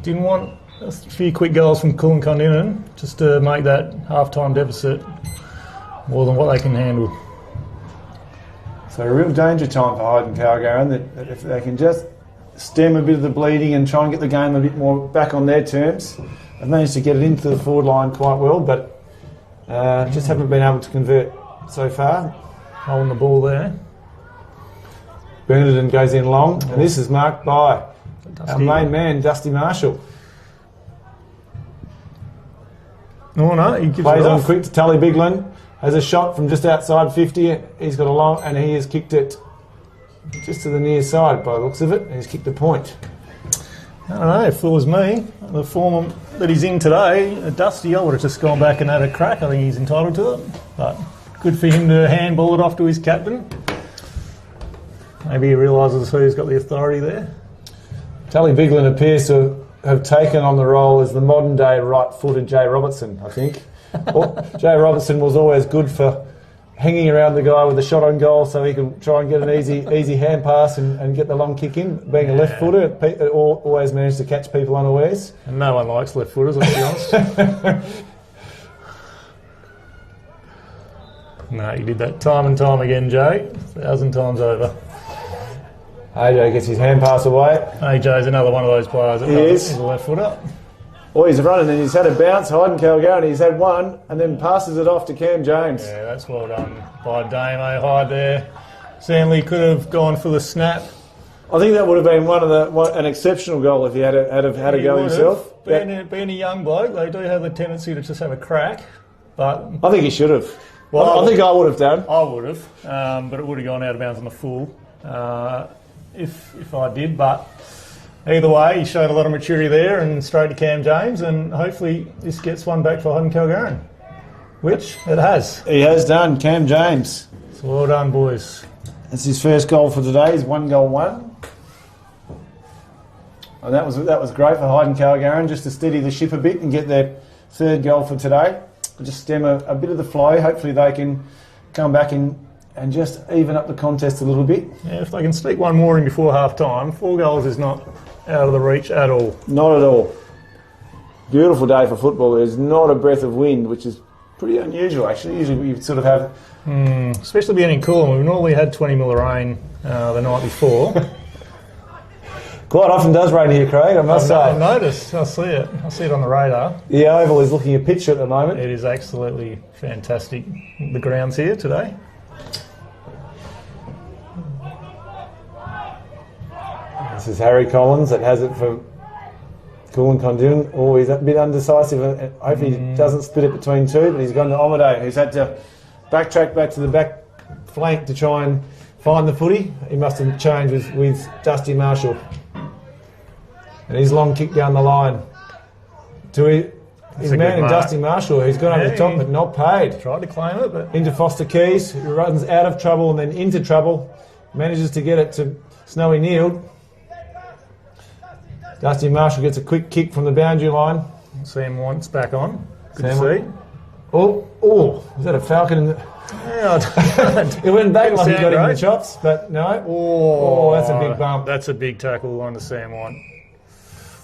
didn't want a few quick goals from Kulin Kondinin just to make that half-time deficit more than what they can handle. So a real danger time for Hyden Kalgarin, that if they can just stem a bit of the bleeding and try and get the game a bit more back on their terms. They've managed to get it into the forward line quite well, but just haven't been able to convert so far. Holding the ball there. Bernardin goes in long, and this is marked by our main man, Dusty Marshall. Oh no, he gives Plays it on off. quick to Tully Bigland. Has a shot from just outside 50. He's got a long, and he has kicked it just to the near side by the looks of it, and he's kicked the point. I don't know, if it was me, the form that he's in today, Dusty, I would have just gone back and had a crack. I think he's entitled to it. But good for him to handball it off to his captain. Maybe he realises who's got the authority there. Tully Bigland appears to have taken on the role as the modern-day right-footed Jay Robertson, I think. Jay Robertson was always good for hanging around the guy with a shot on goal so he could try and get an easy hand pass and get the long kick in. Being a left footer, it always managed to catch people unawares. And no one likes left footers, let's be honest. No, you did that time and time again, Jay. 1,000 times over. AJ gets his hand pass away. AJ's another one of those players that he's a left footer. Well, he's running and he's had a bounce, Hyden Kalgarin, he's had one and then passes it off to Cam James. Yeah, that's well done by Damo Hyde there. Stanley could have gone for the snap. I think that would have been an exceptional goal if he had a go himself. Being a young bloke, they do have a tendency to just have a crack. But I think he should have. Well, I think I would have done. I would have, but it would have gone out of bounds on the full if I did. But either way, he showed a lot of maturity there and straight to Cam James, and hopefully this gets one back for Hyden Kalgarin, which it has. He has done, Cam James. So well done, boys. That's his first goal for today. He's 1 goal 1. And that was great for Hyden Kalgarin just to steady the ship a bit and get their third goal for today. just stem a bit of the flow. Hopefully they can come back in and just even up the contest a little bit. Yeah, if they can sneak one more in before half time, 4 goals is not out of the reach at all. Not at all. Beautiful day for football. There's not a breath of wind, which is pretty unusual actually. Usually we sort of have... Especially being in Kulin, we've normally had 20 mil of rain the night before. Quite often does rain here, Craig, I must say. I've noticed. I see it. I see it on the radar. The Oval is looking a picture at the moment. It is absolutely fantastic. The grounds here today. This is Harry Collins that has it for Kulin Kondinin. Oh, he's a bit undecisive. Hopefully he doesn't split it between two, but he's gone to Omade, who's had to backtrack back to the back flank to try and find the footy. He must have changed with Dusty Marshall. And his long kick down the line to his man in Dusty Marshall, who's gone over the top but not paid. Tried to claim it, but... Into Foster Keys, who runs out of trouble and then into trouble. Manages to get it to Snowy Neild. Dusty Marshall gets a quick kick from the boundary line. Sam Want's back on. Good Sam to see. Oh, is that a falcon in the... Yeah, it went back like he got him in great. the chops, but no. Oh, that's a big bump. That's a big tackle on the Sam Want.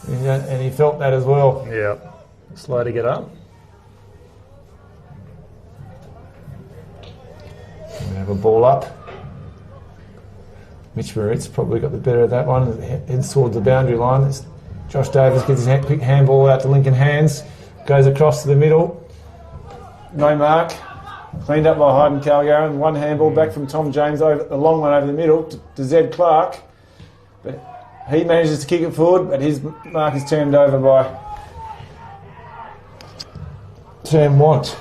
And he felt that as well. Yeah. Slow to get up. We have a ball up. Mitch Moritz probably got the better of that one. Heads towards the boundary line. Josh Davis gets his quick handball out to Lincoln Hands. Goes across to the middle. No mark. Cleaned up by Hyden Kalgarin. One handball back from Tom James, over the long one over the middle to Zed Clark. But he manages to kick it forward, but his mark is turned over by Sam Want.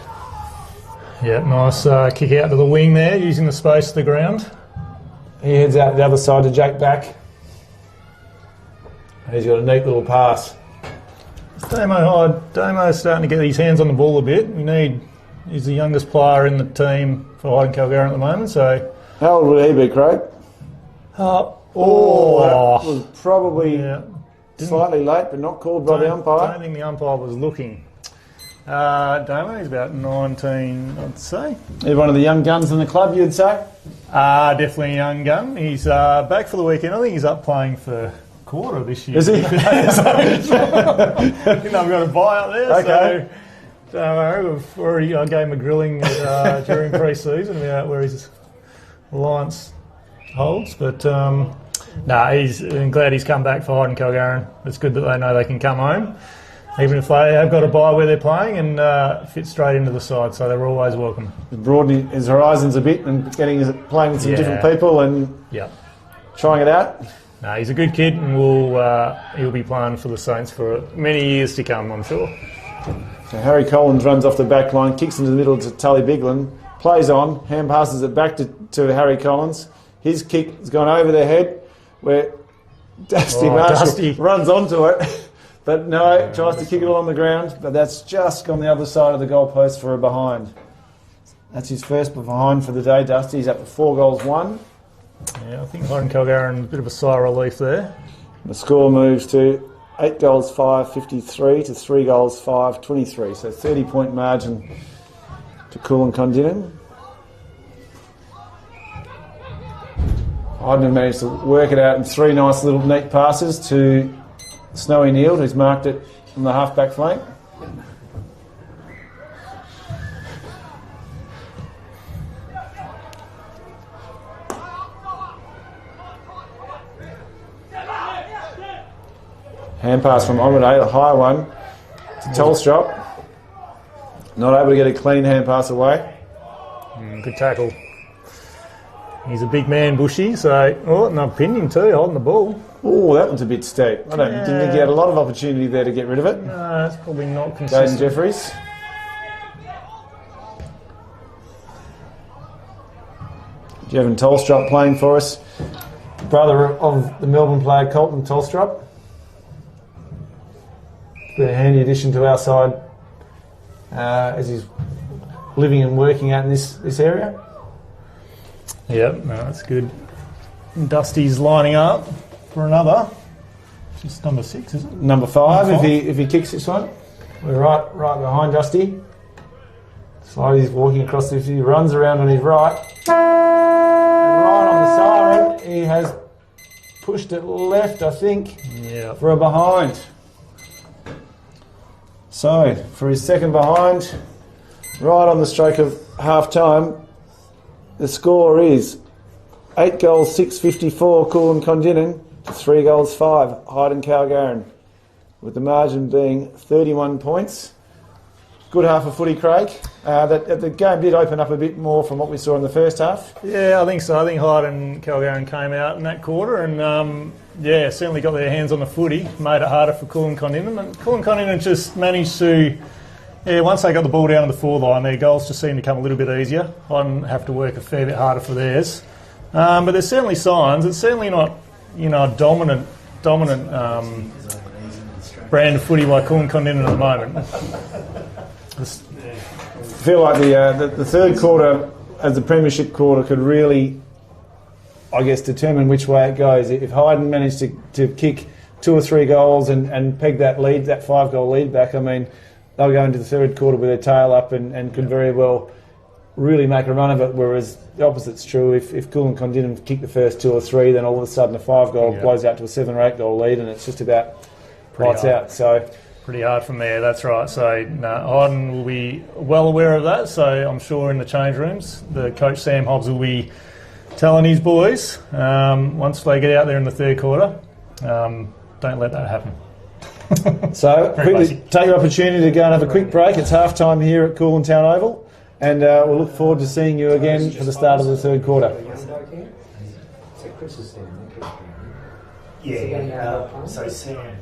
Yeah, nice kick out to the wing there, using the space of the ground. He heads out the other side to Jake back. He's got a neat little pass. Damo's starting to get his hands on the ball a bit. He's the youngest player in the team for Hyden Kalgarin at the moment, so... How old would he be, Craig? That was probably slightly late, but not called by the umpire. I don't think the umpire was looking. Damo, he's about 19, I'd say. He's one of the young guns in the club, you'd say? Definitely a young gun. He's back for the weekend. I think he's up playing for quarter this year. Is he? I think they've got a buy up there. Okay. So, we've already I gave him a grilling during pre-season about where his alliance holds. But I'm glad he's come back for Hyden Kalgarin. It's good that they know they can come home, even if they have got a bye where they're playing, and fit straight into the side. So they're always welcome. Broadening his horizons a bit and playing with some different people and trying it out. No, he's a good kid, and he'll be playing for the Saints for many years to come, I'm sure. So Harry Collins runs off the back line, kicks into the middle to Tully Bigland, plays on, hand passes it back to Harry Collins. His kick has gone over their head, where Dusty Marshall runs onto it, but no, tries to kick it along the ground, but that's just on the other side of the goalpost for a behind. That's his first behind for the day, Dusty. He's up to 4 goals, 1. Yeah, I think Hyden Kalgarin, a bit of a sigh of relief there. The score moves to 8 goals, 5, 53 to 3 goals, 5, 23. So 30-point margin to Kulin Kondinin. Hyden managed to work it out in 3 nice little neat passes to Snowy Neild, who's marked it on the half-back flank. Hand pass from Omade, a high one to Tolstrop. Not able to get a clean hand pass away. Good tackle. He's a big man, Bushy, so... and I've pinned him too, holding the ball. Oh, that one's a bit steep. Didn't think he had a lot of opportunity there to get rid of it. No, it's probably not consistent. Jaden Jeffries. Jevon Tolstrop playing for us. Brother of the Melbourne player Colton Tolstrop. Been a handy addition to our side as he's living and working out in this area. Yep, no, that's good. Dusty's lining up for another. Just number 6, is it? Number 5, if he kicks this one. We're right behind Dusty. So he's walking across the 50, runs around on his right. And right on the siren, he has pushed it left, I think, for a behind. So, for his second behind, right on the stroke of half time, the score is 8 goals, 654, Kulin Kondinin, to 3 goals, 5, Hyden Kalgarin, with the margin being 31 points. Good half of footy, Craig. The game did open up a bit more from what we saw in the first half. Yeah, I think so. I think Hyden and Kalgarin came out in that quarter and, certainly got their hands on the footy, made it harder for Kulin Kondinin. And Kulin Kondinin just managed to, once they got the ball down to the forward line, their goals just seemed to come a little bit easier. Hyden have to work a fair bit harder for theirs. But there's certainly signs. It's certainly not, a dominant brand of footy by Kulin Kondinin at the moment. I feel like the third quarter, as the premiership quarter, could really, I guess, determine which way it goes. If Hyden managed to kick 2 or 3 goals and peg that lead, that 5-goal lead back, I mean, they'll go into the third quarter with their tail up and could very well really make a run of it, whereas the opposite's true. If Kulin Kondinin kick the first 2 or 3, then all of a sudden a 5-goal blows out to a 7 or 8-goal lead and it's just about lights out. So pretty hard from there, that's right. So Hyden will be well aware of that, so I'm sure in the change rooms the coach Sam Hobbs will be telling his boys once they get out there in the third quarter, don't let that happen. So quickly take your opportunity to go and have a quick break. It's half time here at Kulin Town Oval and we'll look forward to seeing you again for the start of the third quarter. Yeah, so Sam.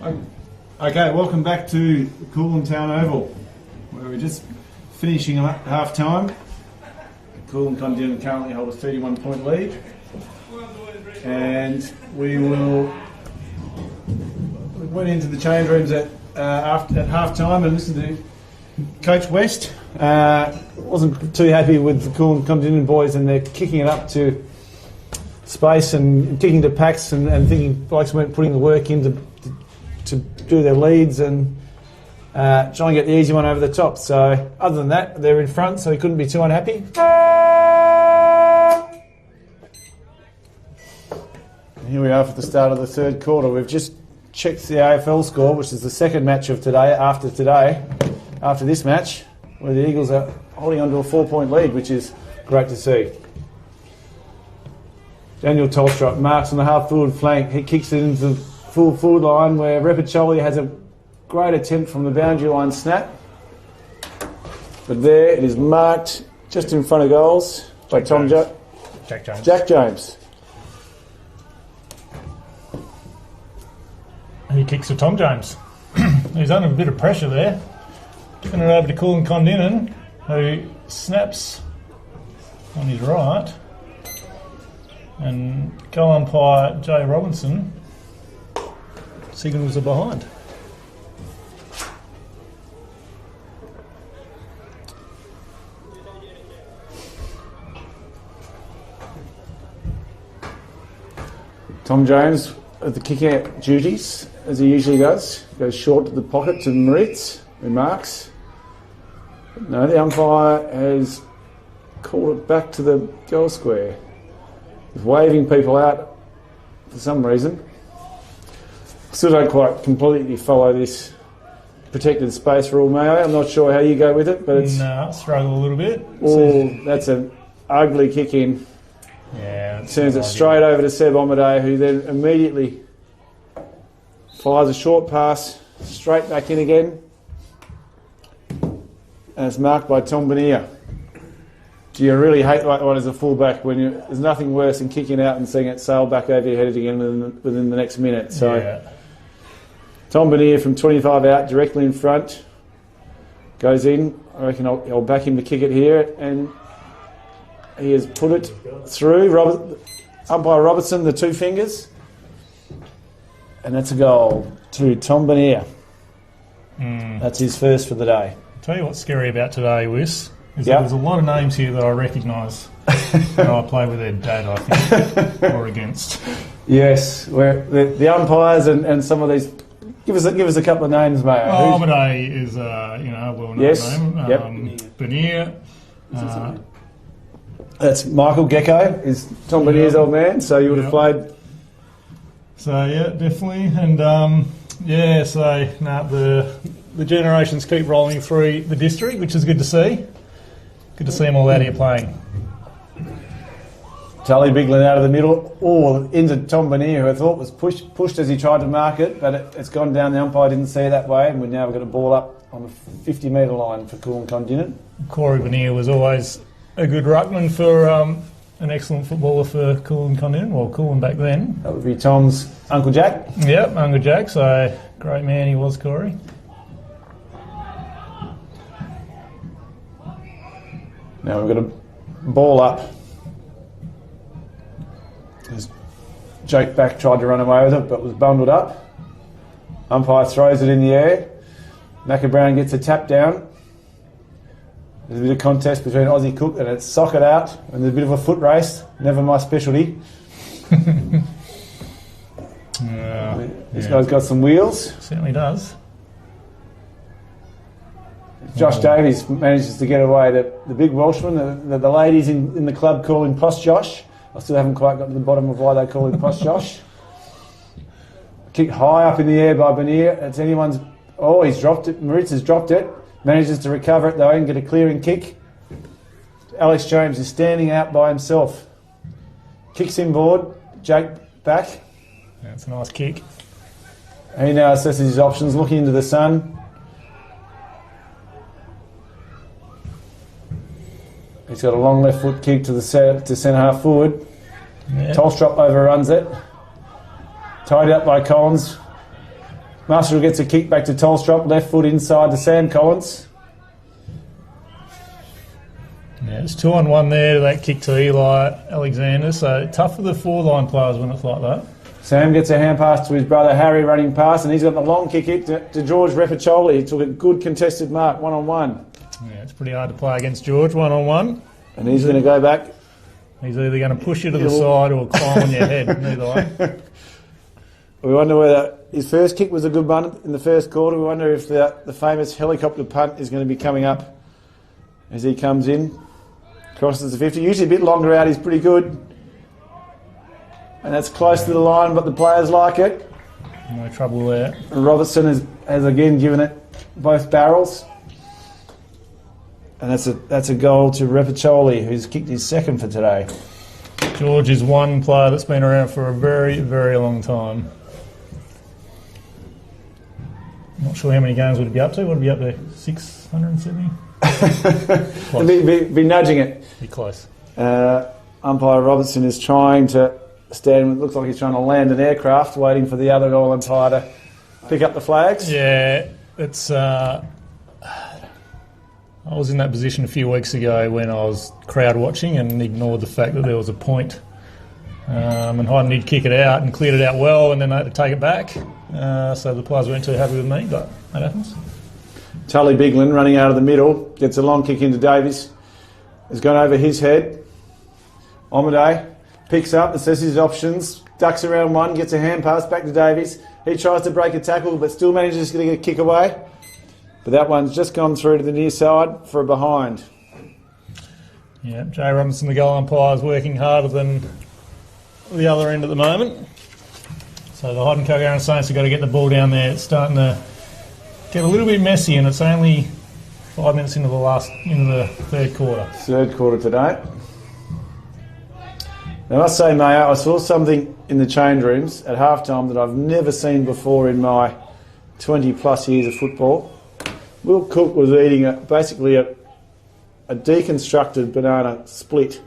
Okay, welcome back to the Kulin Town Oval, where we're just finishing up half time. Kulin Kondinin currently hold a 31-point lead, and we went into the change rooms at half time and listened to Coach West. Wasn't too happy with the Kulin Kondinin boys, and they're kicking it up to space and kicking to packs and thinking blokes weren't putting the work in to do their leads and try and get the easy one over the top. So other than that, they're in front, so he couldn't be too unhappy. And here we are for the start of the third quarter. We've just checked the AFL score, which is the second match of today, after this match, where the Eagles are holding on to a 4-point lead, which is great to see. Daniel Tolstrup marks on the half-forward flank. He kicks it into the full forward line, where Repiccioli has a great attempt from the boundary line snap. But there it is marked just in front of goals by Jack James. He kicks to Tom James. He's under a bit of pressure there. Giving it over to Kulin Kondinin, who snaps on his right. And goal umpire Jay Robinson signals are behind. Tom James at the kick-out duties, as he usually does. Goes short to the pocket to Moritz, who marks. No, the umpire has called it back to the goal square. He's waving people out for some reason. Still don't quite completely follow this protected space rule, may I? I'm not sure how you go with it, but it's... No, struggle a little bit. Oh, that's an ugly kick in. Yeah. Turns it straight over to Seb Omadei, who then immediately fires a short pass straight back in again. And it's marked by Tom Benier. Do you really hate that one as a fullback when there's nothing worse than kicking out and seeing it sail back over your head again within the next minute? So, yeah. Tom Benier from 25 out, directly in front, goes in. I reckon I'll back him to kick it here, and he has put it through. Umpire Robertson, the two fingers, and that's a goal to Tom Benier. That's his first for the day. I'll tell you what's scary about today, Wiss, is that there's a lot of names here that I recognise that I play with their dad, I think, or against. Yes, where the umpires and some of these. Give us a couple of names, mate. Omadei is a well-known name. Benier. That's Michael Gecko, is Tom Benier's old man, so you would have played. So yeah, definitely, and the generations keep rolling through the district, which is good to see. Good to see them all out here playing. Tully Bigland out of the middle, into Tom Benier, who I thought was pushed as he tried to mark it, but it's gone down. The umpire didn't see it that way, and we've now got a ball up on the 50-metre line for Kulin Kondinin. Corey Benier was always a good ruckman for an excellent footballer for Kulin Kondinin, well, Kulin back then. That would be Tom's Uncle Jack. Yep, Uncle Jack, so great man he was, Corey. Now we've got a ball up. Jake Back tried to run away with it, but was bundled up. Umpire throws it in the air. Macca Brown gets a tap down. There's a bit of contest between Aussie Cook and it's socket out, and there's a bit of a foot race. Never my specialty. This guy's got some wheels. Certainly does. Josh Davies manages to get away. The big Welshman, the ladies in the club call him Posh Josh. I still haven't quite got to the bottom of why they call him Posh Josh. Kick high up in the air by Benier. It's anyone's... Oh, he's dropped it. Moritz has dropped it. Manages to recover it though and get a clearing kick. Alex James is standing out by himself. Kicks inboard. Jake back. That's a nice kick. He now assesses his options, looking into the sun. He's got a long left foot kick to centre half forward. Yep. Tolstrup overruns it. Tied up by Collins. Marshall gets a kick back to Tolstrop, left foot inside to Sam Collins. Yeah, it's 2-on-1 there to that kick to Eli Alexander, so tough for the four-line players when it's like that. Sam gets a hand pass to his brother Harry running past, and he's got the long kick hit to George Repiccioli. He took a good contested mark, 1-on-1. Yeah, it's pretty hard to play against George, 1-on-1. And he's going to go back. He's either going to push you to the side or climb on your head, either way. We wonder whether his first kick was a good one in the first quarter. We wonder if the famous helicopter punt is going to be coming up as he comes in. Crosses the 50. Usually a bit longer out. He's pretty good. And that's close to the line, but the players like it. No trouble there. And Robertson has again given it both barrels. And that's a goal to Repiccioli, who's kicked his second for today. George is one player that's been around for a very, very long time. Not sure how many games would he be up to. Would he be up to 670? be nudging it. Be close. Umpire Robertson is trying to stand. It looks like he's trying to land an aircraft, waiting for the other goal umpire to pick up the flags. Yeah, it's. I was in that position a few weeks ago when I was crowd watching and ignored the fact that there was a point. And Hyden did kick it out and cleared it out well, and then they had to take it back. So the players weren't too happy with me, but that happens. Tully Biglin running out of the middle, gets a long kick into Davies. Has gone over his head. Omaday picks up, assesses his options, ducks around one, gets a hand pass back to Davies. He tries to break a tackle, but still manages to get a kick away. But that one's just gone through to the near side for a behind. Yeah, Jay Robinson, the goal umpire, is working harder than the other end at the moment. So the Hyden Kalgarin Saints have got to get the ball down there. It's starting to get a little bit messy, and it's only 5 minutes into the third quarter. Third quarter today. Now, I must say, Mayo, I saw something in the change rooms at halftime that I've never seen before in my 20 plus years of football. Will Cook was eating basically a deconstructed banana split,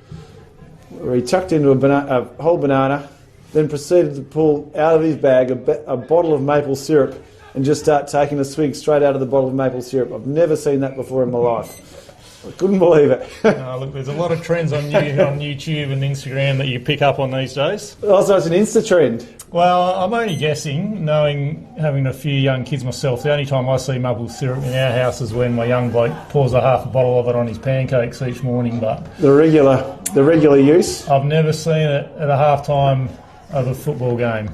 where he tucked into a whole banana, then proceeded to pull out of his bag a bottle of maple syrup and just start taking a swig straight out of the bottle of maple syrup. I've never seen that before in my life. I couldn't believe it. Look, there's a lot of trends on YouTube and Instagram that you pick up on these days. Also, it's an Insta trend. Well, I'm only guessing, having a few young kids myself, the only time I see maple syrup in our house is when my young bloke pours a half a bottle of it on his pancakes each morning. But the regular use. I've never seen it at a half-time of a football game.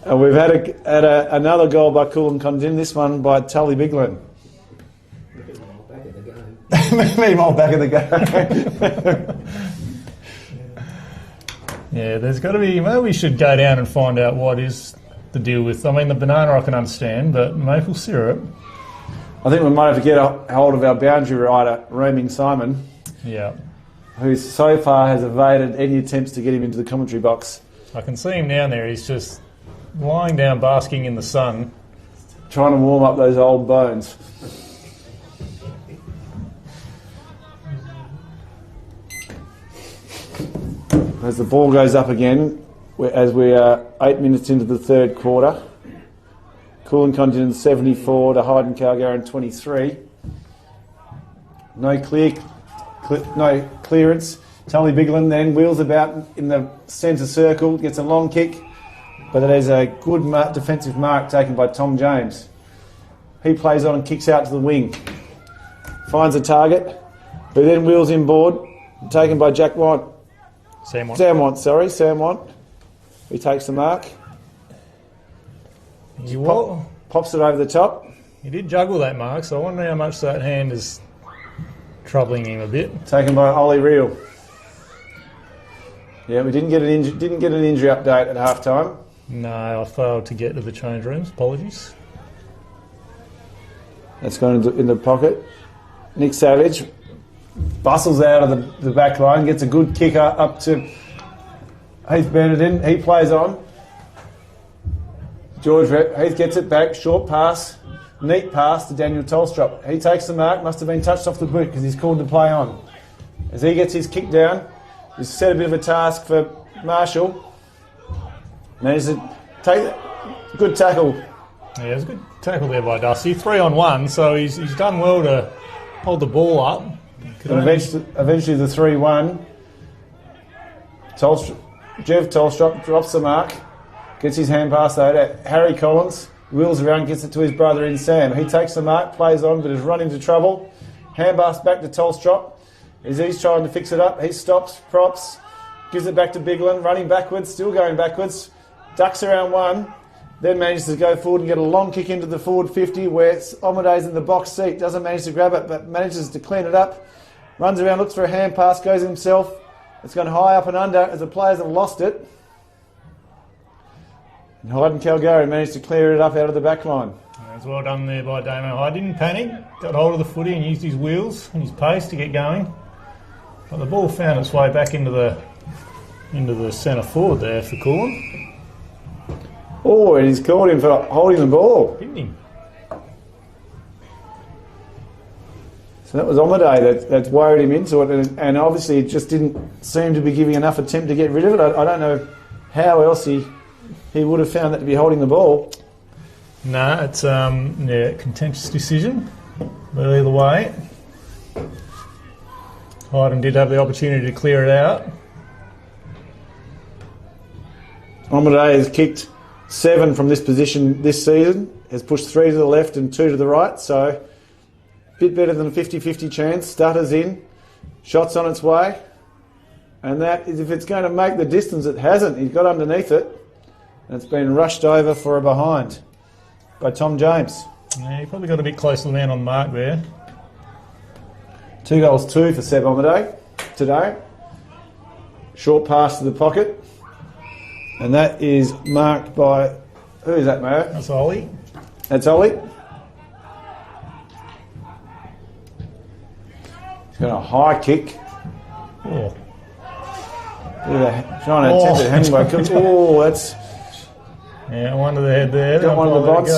And we've had another goal by Kulin Kondinin, this one by Tully Biglin. Meanwhile, back in the game. Yeah, there's got to be. Maybe we should go down and find out what is the deal with. I mean, the banana I can understand, but maple syrup. I think we might have to get a hold of our boundary rider, Roaming Simon. Yeah. Who so far has evaded any attempts to get him into the commentary box. I can see him down there. He's just lying down, basking in the sun, trying to warm up those old bones. As the ball goes up again, as we are 8 minutes into the third quarter, Kulin Kondinin 74 to Hyden Kalgarin 23. No clearance. Tully Biglin then wheels about in the centre circle, gets a long kick, but it is a good defensive mark taken by Tom James. He plays on and kicks out to the wing. Finds a target, who then wheels inboard, taken by Jack Want. Sam Want. He takes the mark. Pops it over the top. He did juggle that mark, so I wonder how much that hand is troubling him a bit. Taken by Ollie Reel. Yeah, we didn't get an injury update at half time. No, I failed to get to the change rooms. Apologies. That's gone in the pocket. Nick Savage bustles out of the back line, gets a good kicker up to Heath Bernardin. He plays on. Heath gets it back, short pass, neat pass to Daniel Tolstrop. He takes the mark, must have been touched off the boot because he's called to play on. As he gets his kick down, he's set a bit of a task for Marshall. Manages to Good tackle. Yeah, it was a good tackle there by Dusty. 3 on 1, so he's done well to hold the ball up. And eventually the 3-1. Jeff Tolstrop drops the mark, gets his hand pass though to Harry Collins, wheels around, gets it to his brother in Sam. He takes the mark, plays on, but is run into trouble. Hand pass back to Tolstrop. As he's trying to fix it up, he stops, props, gives it back to Biglin, running backwards, still going backwards, ducks around one, then manages to go forward and get a long kick into the forward 50 where Omede's in the box seat, doesn't manage to grab it, but manages to clean it up, runs around, looks for a hand pass, goes himself. It's gone high up and under as the players have lost it. And Hyden Kalgarin managed to clear it up out of the back line. It's well done there by Damo Hyde. Didn't panic, got hold of the footy and used his wheels and his pace to get going. But the ball found its way back into the centre forward there for Kulin. Oh, and he's called him for holding the ball. Didn't he? So that was Omede that's worried him into it, and obviously it just didn't seem to be giving enough attempt to get rid of it. I don't know how else he would have found that to be holding the ball. No, it's contentious decision, but either way, Hyden did have the opportunity to clear it out. Omede has kicked 7 from this position this season, has pushed 3 to the left and 2 to the right, so a bit better than a 50-50 chance. Stutters in, shots on its way, and that is if it's going to make the distance. It hasn't. He's got underneath it, and it's been rushed over for a behind by Tom James. Yeah, he probably got a bit close to the man on the mark there. 2 goals 2 for Seb Omede today. Short pass to the pocket. And that is marked by... Who is that, Mayo? That's Ollie. That's Ollie. He's got a high kick. Oh. Trying to attempt it, hanging by Cook. Oh, that's... Yeah, one to the head there. Got one of the bots.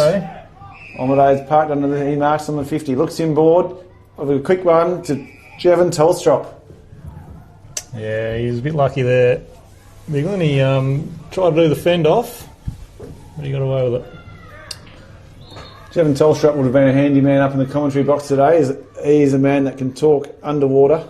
Omede's parked under the... He marks on the 50. Looks inboard. Of a quick one to Jevon Tolstrop. Yeah, he was a bit lucky there. Biglin, he tried to do the fend off, but he got away with it. Jevon Tolstrop would have been a handy man up in the commentary box today. He is a man that can talk underwater.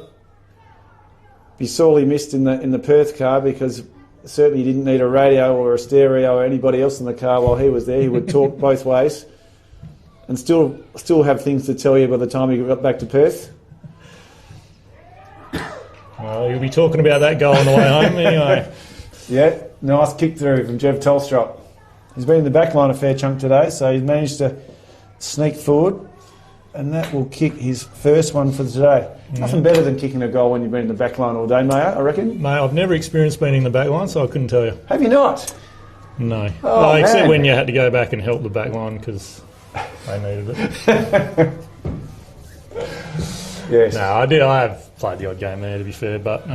Be sorely missed in the Perth car because certainly he didn't need a radio or a stereo or anybody else in the car while he was there. He would talk both ways and still have things to tell you by the time he got back to Perth. Well, you'll be talking about that goal on the way home anyway. Yeah, nice kick through from Jeff Tolstrop. He's been in the back line a fair chunk today, so he's managed to sneak forward, and that will kick his first one for today. Yeah. Nothing better than kicking a goal when you've been in the back line all day, Mayo, I reckon. Mate, I've never experienced being in the back line, so I couldn't tell you. Have you not? No. Oh, no, except man. when you had to go back and help the back line because they needed it. Yes. No, I did. I have played the odd game there, to be fair, but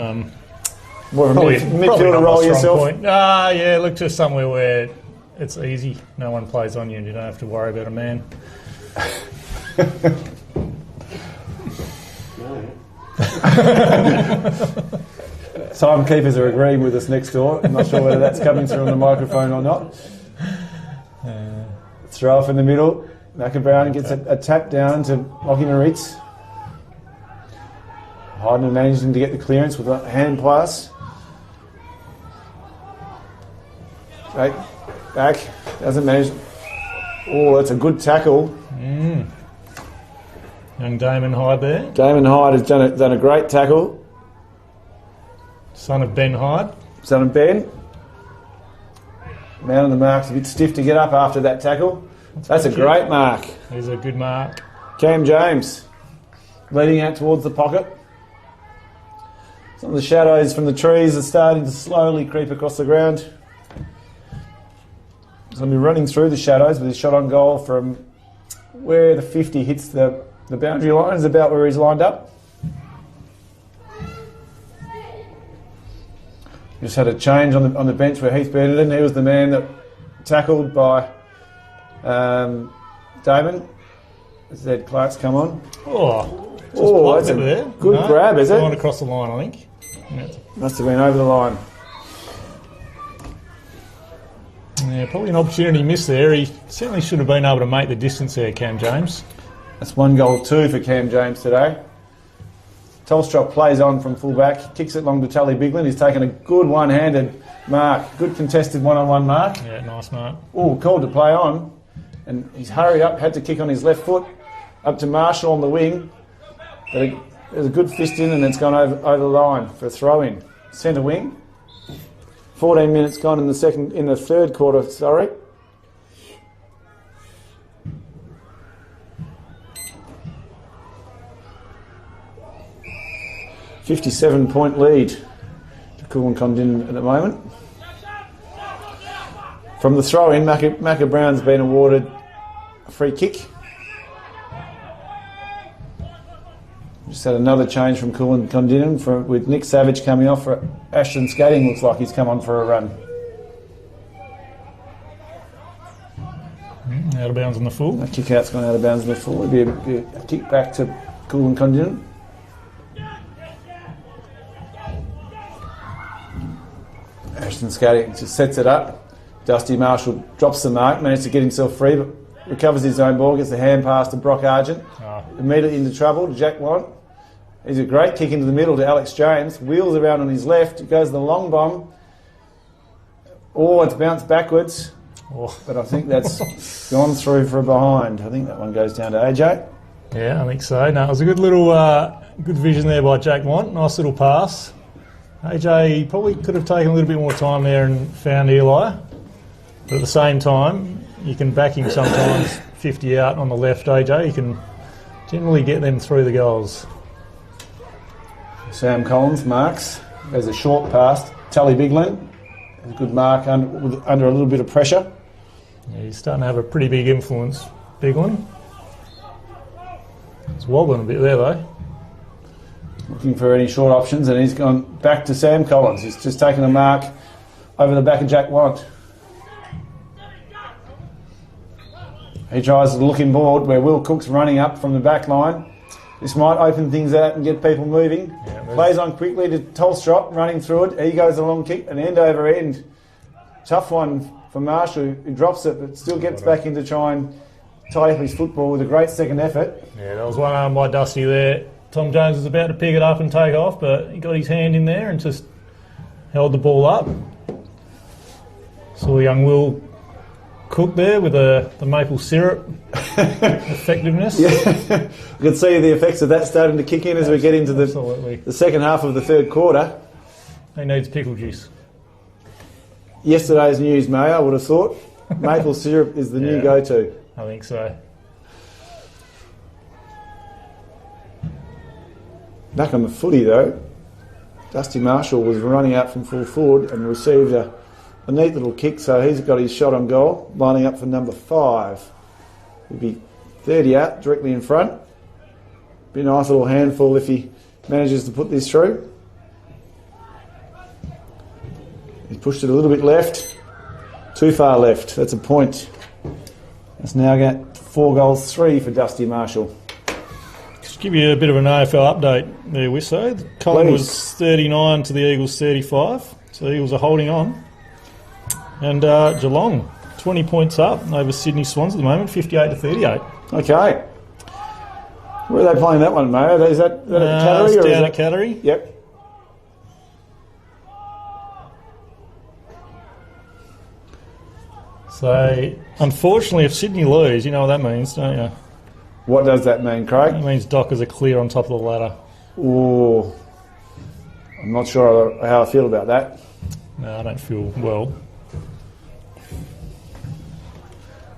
more of a midfielder role yourself. Yeah, look, just somewhere where it's easy. No one plays on you, and you don't have to worry about a man. Timekeepers are agreeing with us next door. I'm not sure whether that's coming through on the microphone or not. Throw off in the middle. Brown gets a tap down to Lockie Moritz. Hyden managing to get the clearance with a hand pass. Back. Doesn't manage. Oh, that's a good tackle. Young Damon Hyde there. Damon Hyde has done a great tackle. Son of Ben Hyde. Son of Ben. Man on the mark's a bit stiff to get up after that tackle. That's a great mark. Here's a good mark. Cam James leading out towards the pocket. Some of the shadows from the trees are starting to slowly creep across the ground. He's going to be running through the shadows with his shot on goal from where the 50 hits the boundary line is about where he's lined up. Just had a change on the bench where Heath Bennington, he was the man that tackled by Damon. Zed Clark's come on. That's a good grab, is it? Going across the line, I think. Must have been over the line. Yeah, probably an opportunity missed there. He certainly should have been able to make the distance there, Cam James. That's 1 goal 2 for Cam James today. Tolstrop plays on from full-back, kicks it long to Tully Bigland. He's taken a good one-handed mark, good contested one-on-one mark. Yeah, nice mark. Oh, called to play on. And he's hurried up, had to kick on his left foot, up to Marshall on the wing. But there's a good fist in and it's gone over the line for a throw-in. Centre wing. 14 minutes gone in the third quarter, sorry. $57-point lead to Kulin Kondinin at the moment. From the throw-in, Macca Brown's been awarded a free kick. Just had another change from Kulin Kondinin with Nick Savage coming off for Ashton Skating. Looks like he's come on for a run. Out of bounds on the full. The kick out's gone out of bounds on the full. It'll be a kick back to Kulin Kondinin. Ashton Skating just sets it up. Dusty Marshall drops the mark, managed to get himself free, but recovers his own ball, gets the hand pass to Brock Argent. Immediately into trouble to Jack Want. He's a great kick into the middle to Alex James. Wheels around on his left. It goes to the long bomb. Oh, it's bounced backwards. Oh. But I think that's gone through for a behind. I think that one goes down to AJ. Yeah, I think so. No, it was a good little, good vision there by Jack Want. Nice little pass. AJ probably could have taken a little bit more time there and found Eli. But at the same time, you can back him sometimes 50 out on the left, AJ. You can generally get them through the goals. Sam Collins marks. There's a short pass. Tully Bigland. A good mark under a little bit of pressure. Yeah, he's starting to have a pretty big influence, Bigland. It's wobbling a bit there, though. Looking for any short options, and he's gone back to Sam Collins. He's just taken a mark over the back of Jack Want. He tries to look inboard where Will Cook's running up from the back line. This might open things out and get people moving. Yeah, plays on quickly to Tolstrop, running through it. He goes a long kick, an end over end. Tough one for Marshall, who drops it, but still gets back in to try and tie up his football with a great second effort. Yeah, that was one arm by Dusty there. Tom Jones was about to pick it up and take off, but he got his hand in there and just held the ball up. Saw young Will Cook there with the maple syrup effectiveness. Yeah, you can see the effects of that starting to kick in as we get into the second half of the third quarter. He needs pickle juice. Yesterday's news, May, I would have thought. Maple syrup is the new go-to. I think so. Back on the footy though, Dusty Marshall was running out from full forward and received a neat little kick, so he's got his shot on goal, lining up for number 5. He'll be 30 out, directly in front. Be a nice little handful if he manages to put this through. He pushed it a little bit left, too far left. That's a point. It's now got 4 goals, 3 for Dusty Marshall. Just give you a bit of an AFL update there, Wisso. Kulin was 39 to the Eagles 35, so the Eagles are holding on. And Geelong, 20 points up over Sydney Swans at the moment, 58 to 38. Okay. Where are they playing that one, Mayo? Is that at Cattery? It's down at Cattery. Yep. So, unfortunately, if Sydney lose, you know what that means, don't you? What does that mean, Craig? It means Dockers are clear on top of the ladder. Ooh. I'm not sure how I feel about that. No, I don't feel well.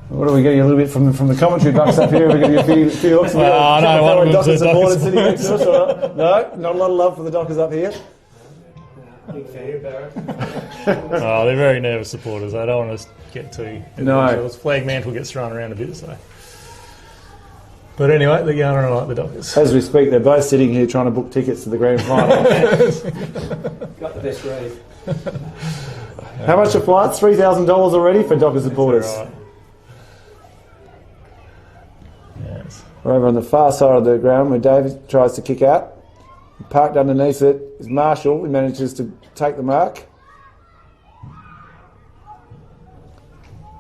What are we getting a little bit from the commentary box up here? We're getting a few looks. I know one of them's a Dockers sitting next to us, or not? No, not a lot of love for the Dockers up here. Big fan, Barrett. Oh, they're very nervous supporters. I don't want to get too... No. Flag mantle gets thrown around a bit, so... But anyway, they're going on like the Dockers. As we speak, they're both sitting here trying to book tickets to the grand final. Got the best rate. How much a flight? $3,000 already for Dockers supporters. Right. Yes. We're over on the far side of the ground where David tries to kick out. Parked underneath it is Marshall. He manages to take the mark.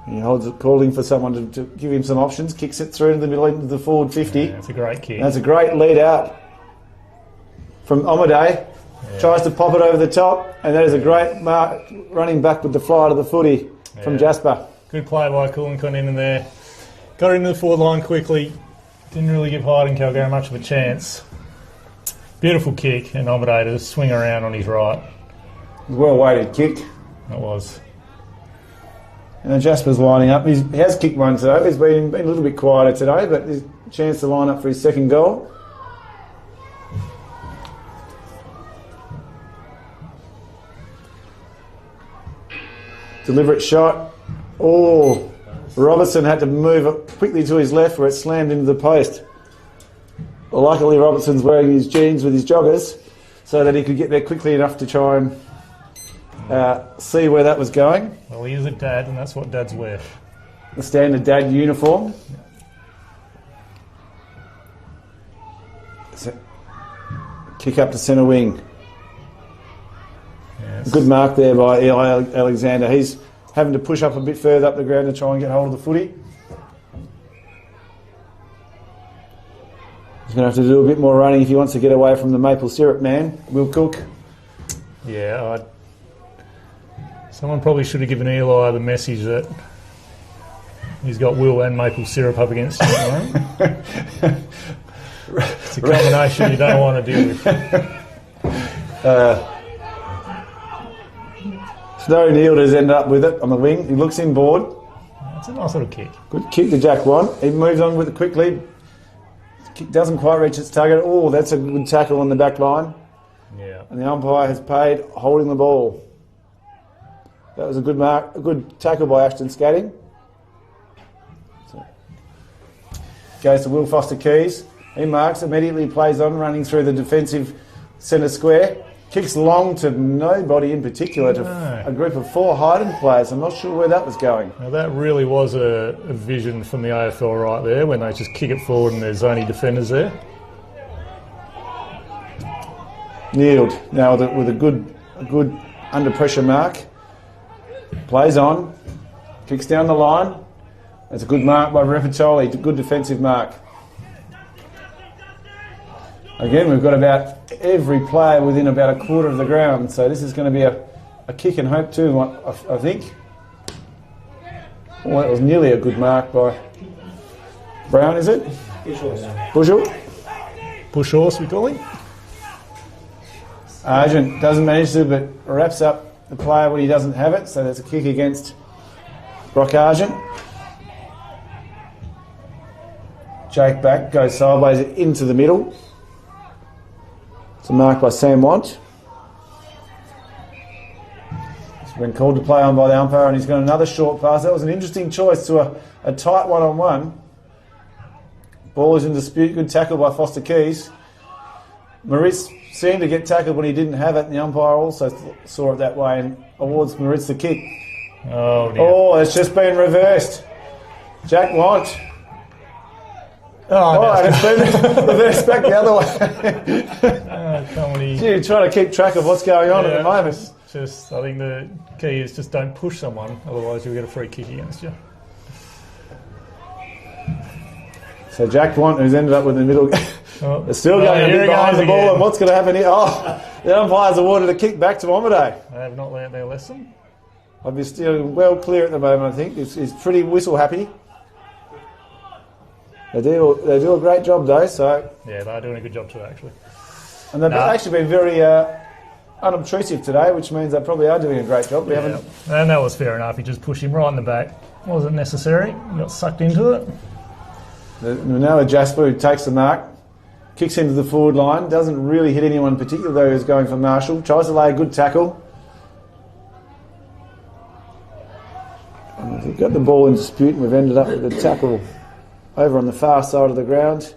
He holds it, calling for someone to give him some options, kicks it through into the middle into the forward 50. Yeah, it's a great kick. That's a great lead out from Omaday. Yeah. Tries to pop it over the top, and that is a great mark running back with the fly to the footy from Jasper. Good play by Kulin Kondinin there. Got into the forward line quickly. Didn't really give Hyden Kalgarin much of a chance. Beautiful kick, and Omaday to swing around on his right. Well weighted kick. It was. And Jasper's lining up. He has kicked one today. He's been a little bit quieter today, but there's a chance to line up for his second goal. Deliberate shot. Oh, Robertson had to move it quickly to his left where it slammed into the post. Well, luckily Robertson's wearing his jeans with his joggers so that he could get there quickly enough to try and see where that was going. Well, he is a dad, and that's what dads wear. The standard dad uniform. So, kick up to centre wing. Yes. Good mark there by Eli Alexander. He's having to push up a bit further up the ground to try and get hold of the footy. He's going to have to do a bit more running if he wants to get away from the maple syrup man, Will Cook. Yeah, someone probably should have given Eli the message that he's got Will and maple syrup up against him. Right? It's a combination you don't want to deal with. Snow Neilders ended up with it on the wing. He looks inboard. It's a nice little kick. Good kick to Jack One. He moves on with it quickly. Kick doesn't quite reach its target. Oh, that's a good tackle on the back line. Yeah. And the umpire has paid holding the ball. That was a good mark, a good tackle by Ashton Scatting. So, goes to Will Foster Keys. He marks, immediately plays on, running through the defensive centre square. Kicks long to nobody in particular, to a group of 4 Hyden players. I'm not sure where that was going. Now that really was a vision from the AFL right there, when they just kick it forward and there's only defenders there. Kneeled now with a good under pressure mark. Plays on, kicks down the line. That's a good mark by Repetoli, good defensive mark. Again, we've got about every player within about a quarter of the ground, so this is going to be a kick and hope too, I think. Well, that was nearly a good mark by Brown, is it? Bushel. Push horse, we call him. Argent doesn't manage to, but wraps up the player when he doesn't have it, so that's a kick against Brock Argent. Jake back, goes sideways into the middle. It's a mark by Sam Want. He's been called to play on by the umpire, and he's got another short pass. That was an interesting choice to a tight one-on-one. Ball is in dispute. Good tackle by Foster Keys. Moritz seemed to get tackled when he didn't have it, and the umpire also saw it that way and awards Moritz the kick. Oh, dear. Oh, it's just been reversed. Jack Want. Oh, and it's been reversed back the other way. Comedy. Gee, trying to keep track of what's going on at the moment. Just, I think the key is just don't push someone, otherwise you'll get a free kick against you. So Jack Want, who's ended up with the middle, they're still going a bit behind the ball, again. and what's going to happen here? Oh, the umpire's awarded a kick back to Omaday. They have not learnt their lesson. I'd be still well clear at the moment, I think. He's pretty whistle happy. They do a great job though, so. Yeah, they're doing a good job too, actually. And they've actually been very unobtrusive today, which means they probably are doing a great job. We haven't. And that was fair enough. He just pushed him right in the back. Wasn't necessary. He got sucked into it. Now Jasper, who takes the mark, kicks into the forward line, doesn't really hit anyone in particular though, who's going for Marshall. Tries to lay a good tackle. And we've got the ball in dispute, and we've ended up with a tackle over on the far side of the ground,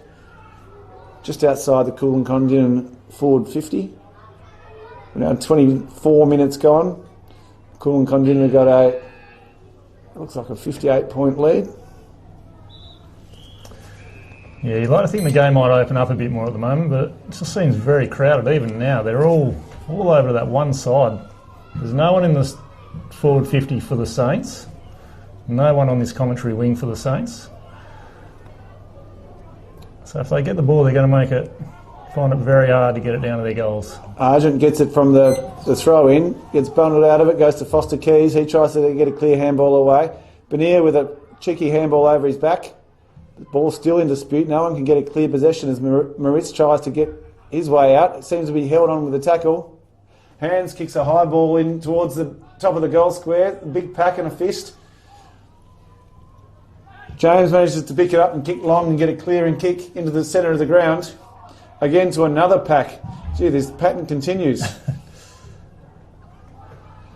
just outside the Kulin Kondinin forward 50. We're now 24 minutes gone. Kulin Kondinin have got it looks like a 58-point lead. Yeah, you'd like to think the game might open up a bit more at the moment, but it just seems very crowded even now. They're all over to that one side. There's no one in the forward 50 for the Saints. No one on this commentary wing for the Saints. So if they get the ball, they're going to find it very hard to get it down to their goals. Argent gets it from the throw in, gets bundled out of it, goes to Foster Keys. He tries to get a clear handball away. Benier with a cheeky handball over his back. The ball's still in dispute. No one can get a clear possession as Moritz tries to get his way out. It seems to be held on with the tackle. Hands kicks a high ball in towards the top of the goal square. A big pack and a fist. James manages to pick it up and kick long and get a clearing kick into the centre of the ground. Again to another pack. Gee, this pattern continues.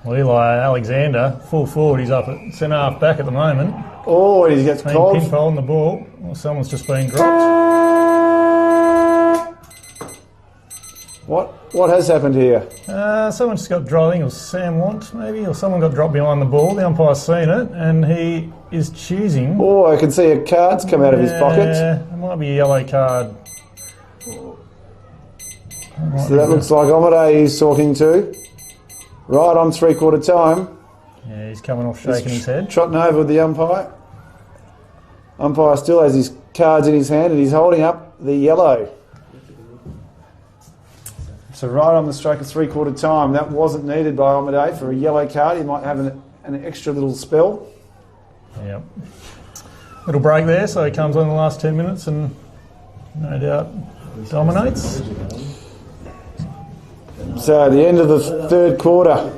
Well, Eli Alexander, full forward, he's up at centre half back at the moment. Oh, he gets cold. Pinfolding the ball. Well, someone's just been dropped. What has happened here? Someone just got dropped. I think it was Sam Want, maybe, or someone got dropped behind the ball. The umpire's seen it, and he is choosing. Oh, I can see a card's come out of his pocket. It might be a yellow card. So that looks like Omade he's talking to. Right on 3/4 time. Yeah, he's coming off shaking his head. Trotting over with the umpire. Umpire still has his cards in his hand and he's holding up the yellow. So right on the stroke of 3/4 time. That wasn't needed by Omade for a yellow card. He might have an extra little spell. Yep. Little break there, so he comes on in the last 10 minutes and no doubt dominates. So at the end of the third quarter,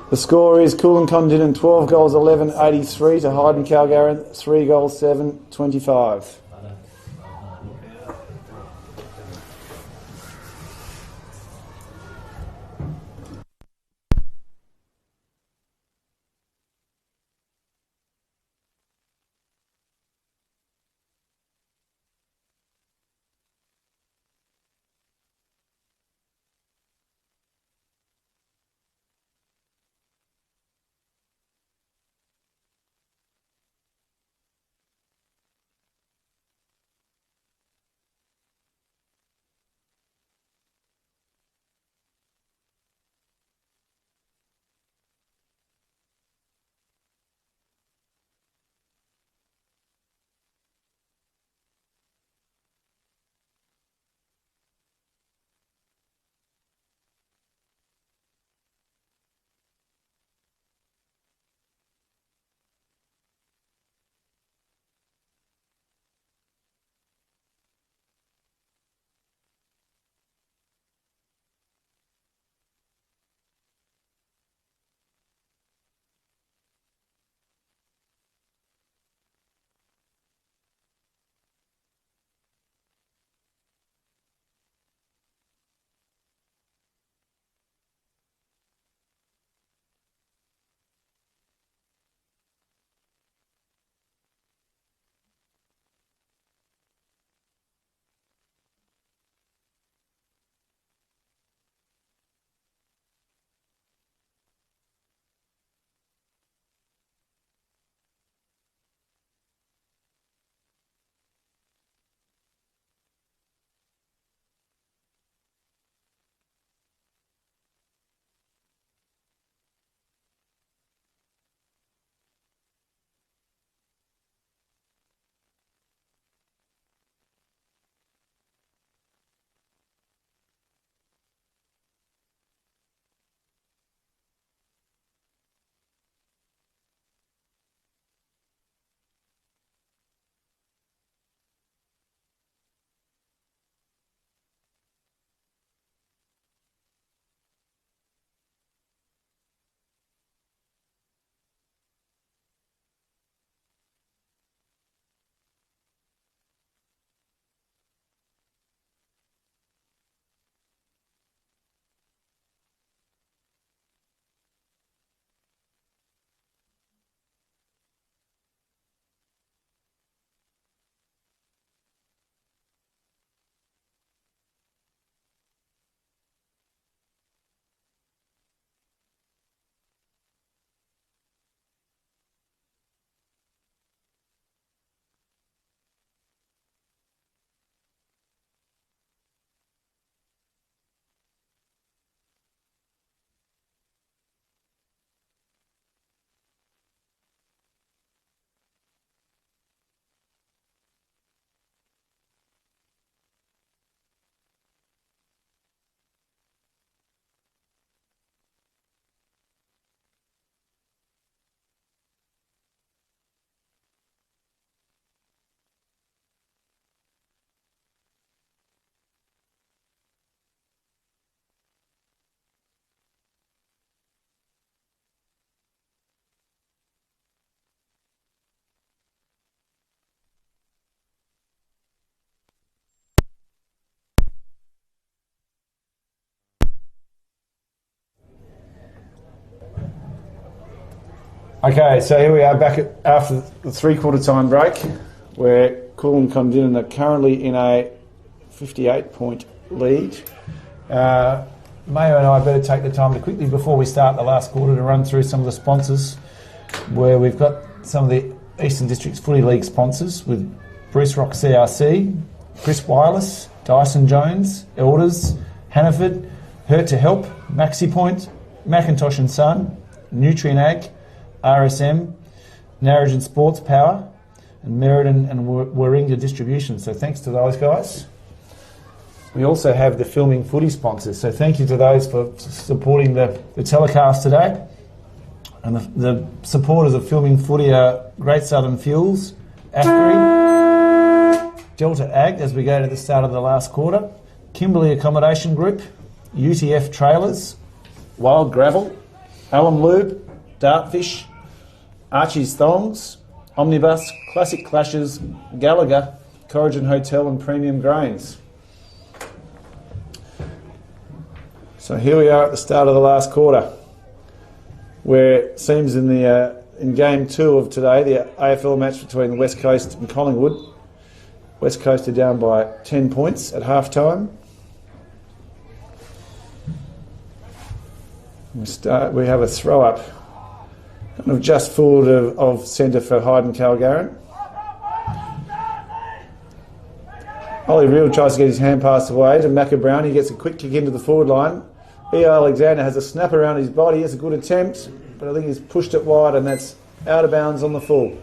the score is Kulin Kondinin 12 goals 11 83 to Hyden Kalgarin 3 goals 7 25. Okay, so here we are back after the three-quarter time break, where Kulin and Kondinin are currently in a 58-point lead. Mayo and I better take the time to quickly, before we start the last quarter, to run through some of the sponsors, where we've got some of the Eastern District's Footy League sponsors with Bruce Rock CRC, Chris Wireless, Dyson Jones, Elders, Hannaford, Hurt to Help, Maxi Point, Macintosh and Son, Nutrien Ag, RSM, Narrogin Sports Power, and Meriden and Warringah Distribution. So thanks to those guys. We also have the Filming Footy sponsors. So thank you to those for supporting the telecast today. And the supporters of Filming Footy are Great Southern Fuels, Afgri, Delta Ag, as we go to the start of the last quarter, Kimberley Accommodation Group, UTF Trailers, Wild Gravel, Alum Lube, Dartfish, Archie's Thongs, Omnibus, Classic Clashes, Gallagher, Corrigan Hotel and Premium Grains. So here we are at the start of the last quarter, where it seems in game 2 of today, the AFL match between West Coast and Collingwood, West Coast are down by 10 points at half time. We have a throw up kind of just forward of centre for Hyden Kalgarin. Ollie Real tries to get his hand passed away to Macca Brown. He gets a quick kick into the forward line. E. Alexander has a snap around his body. It's a good attempt, but I think he's pushed it wide and that's out of bounds on the full.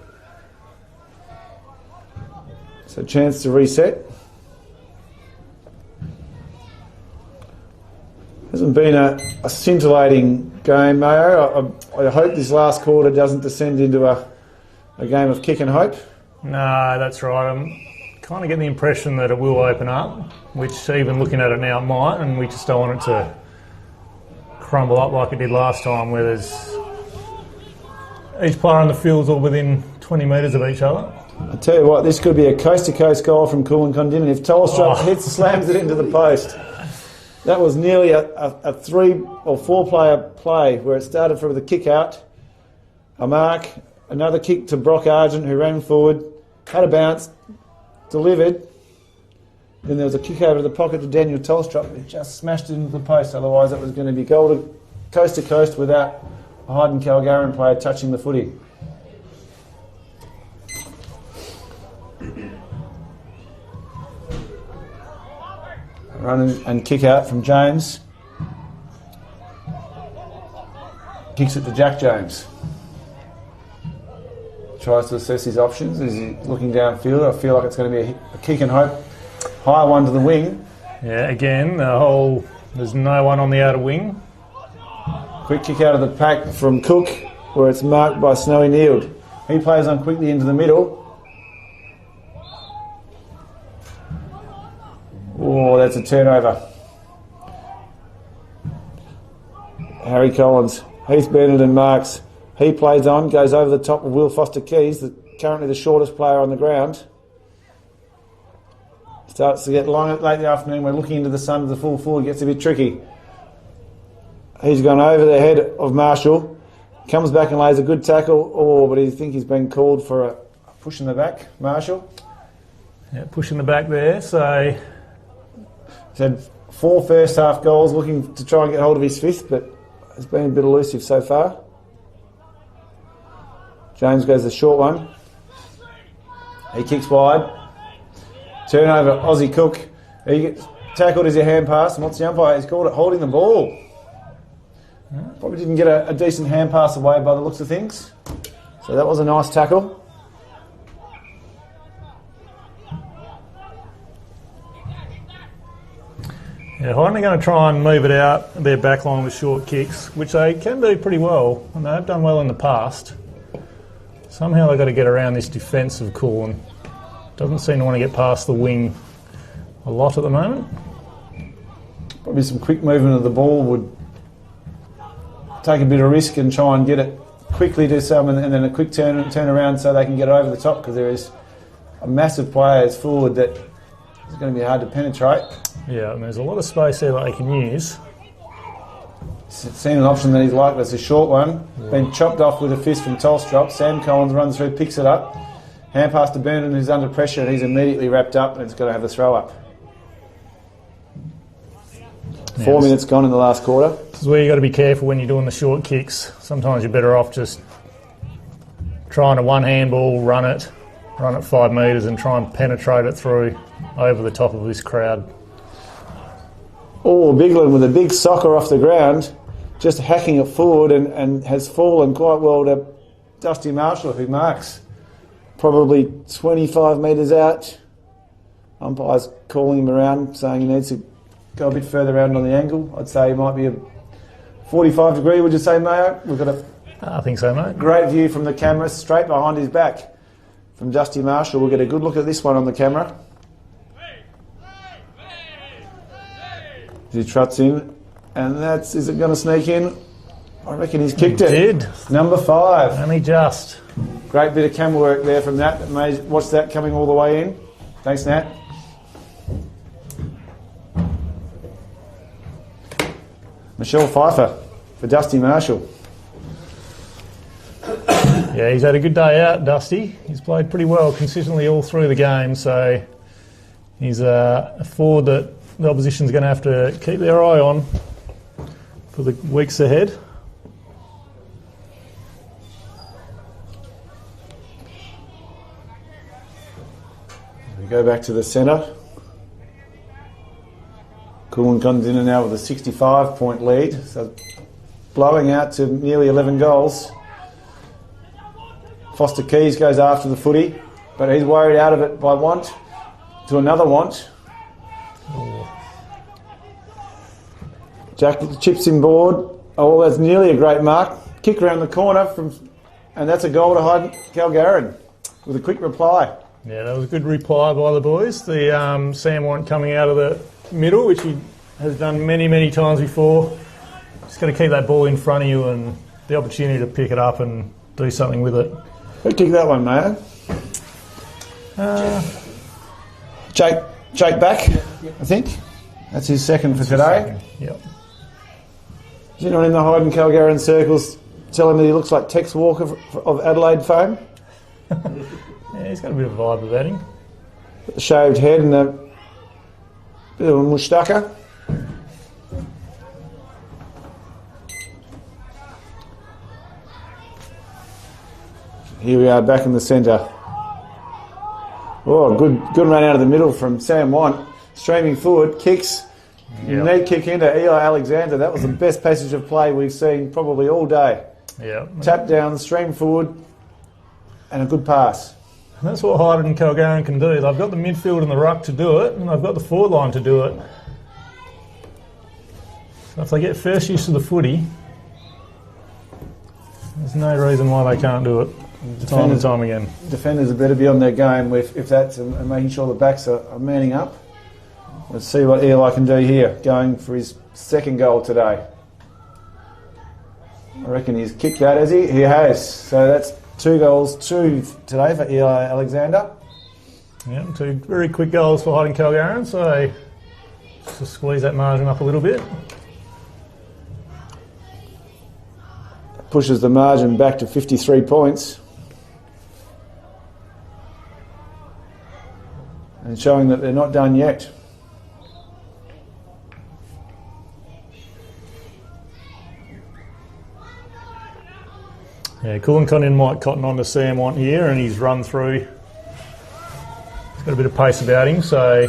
So chance to reset. Hasn't been a scintillating game, Mayo. I hope this last quarter doesn't descend into a game of kick and hope. No, that's right. I'm kind of getting the impression that it will open up, which even looking at it now it might, and we just don't want it to crumble up like it did last time, where there's each player on the field's all within 20 metres of each other. I tell you what, this could be a coast-to-coast goal from Kulin Kondinin if Tolstrup slams it into the post. That was nearly a 3 or 4 player play where it started from the kick out, a mark, another kick to Brock Argent who ran forward, had a bounce, delivered, then there was a kick over to the pocket to Daniel Tolstrup who just smashed it into the post, otherwise it was going to be goal to coast without a Hyden Kalgarin player touching the footy. Run and kick out from James. Kicks it to Jack James. Tries to assess his options. Is he looking downfield? I feel like it's going to be a kick and hope. High one to the wing. Yeah, again, there's no one on the outer wing. Quick kick out of the pack from Cook, where it's marked by Snowy Neild. He plays on quickly into the middle. Oh, that's a turnover. Harry Collins, Heath Bennett and Marks. He plays on, goes over the top of Will Foster-Keys, currently the shortest player on the ground. Starts to get long late in the afternoon. We're looking into the sun of the full forward. Gets a bit tricky. He's gone over the head of Marshall. Comes back and lays a good tackle. Oh, but I think he's been called for a push in the back. Marshall. Yeah, push in the back there. So he's had 4 first half goals, looking to try and get hold of his 5th, but it's been a bit elusive so far. James goes the short one. He kicks wide. Turnover, Aussie Cook. He gets tackled as a hand pass. And what's the umpire? He's called it holding the ball. Probably didn't get a decent hand pass away by the looks of things. So that was a nice tackle. yeah, Hyden are going to try and move it out their back line with short kicks, which they can do pretty well, and they've done well in the past. Somehow they've got to get around this defence of Kulin. Doesn't seem to want to get past the wing a lot at the moment. Probably some quick movement of the ball would take a bit of risk and try and get it quickly to some, and then a quick turn around so they can get it over the top, because there is a massive players forward that is going to be hard to penetrate. Yeah, and there's a lot of space there that they can use. Seen an option that he's liked. That's a short one. Yeah. Been chopped off with a fist from Tolstrop. Sam Collins runs through, picks it up. Hand pass to Burnham, who's under pressure, and he's immediately wrapped up, and it's got to have a throw up. 4 minutes gone in the last quarter. This is where you got to be careful when you're doing the short kicks. Sometimes you're better off just trying a one handball, run it 5 metres, and try and penetrate it through over the top of this crowd. Oh, Bigland with a big socker off the ground, just hacking it forward, and has fallen quite well to Dusty Marshall, who marks probably 25 metres out. Umpire's calling him around, saying he needs to go a bit further around on the angle. I'd say he might be a 45 degree, would you say, Mayo? We've got a I think so, mate. Great view from the camera, straight behind his back from Dusty Marshall. We'll get a good look at this one on the camera. He trots in, and is it going to sneak in? I reckon he's kicked it. Did. Number 5. Only just. Great bit of camera work there from Nat. Watch that coming all the way in. Thanks, Nat. Michelle Pfeiffer for Dusty Marshall. Yeah, he's had a good day out, Dusty. He's played pretty well consistently all through the game, so he's a forward that the opposition's going to have to keep their eye on for the weeks ahead. We go back to the centre. Kulin Kondinin now with a 65-point lead, so blowing out to nearly 11 goals. Foster Keys goes after the footy, but he's worried out of it by want to another want. Jack chips him board. Oh, that's nearly a great mark. Kick around the corner and that's a goal to Hyden Kalgarin with a quick reply. Yeah, that was a good reply by the boys. The Sam Want coming out of the middle, which he has done many, many times before. Just got to keep that ball in front of you and the opportunity to pick it up and do something with it. Who kicked that one, Mayo? Jake back, I think. That's his second for today. Yep. Is anyone in the Hyden Kalgarin circles telling me he looks like Tex Walker of Adelaide fame? Yeah, he's got a bit of a vibe about him. The shaved head and a bit of a moustache. Here we are back in the centre. Oh, good run out of the middle from Sam Want. Streaming forward, kicks. Yep. Neat kick into Eli Alexander. That was the best passage of play we've seen probably all day. Yeah. Tap down, stream forward, and a good pass. And that's what Hyden and Kalgarin can do. They've got the midfield and the ruck to do it, and they've got the forward line to do it. So if they get first use of the footy, there's no reason why they can't do it. Time and time again. Defenders are better be on their game if that's and making sure the backs are manning up. Let's see what Eli can do here, going for his second goal today. I reckon he's kicked that, has he? He has. So that's 2 goals, 2 today for Eli Alexander. Yeah, 2 very quick goals for Hyden Kalgarin, so just to squeeze that margin up a little bit. Pushes the margin back to 53 points. And showing that they're not done yet. Yeah, Kulin Kondinin might cotton on to Sam Want here, and he's run through. He's got a bit of pace about him, so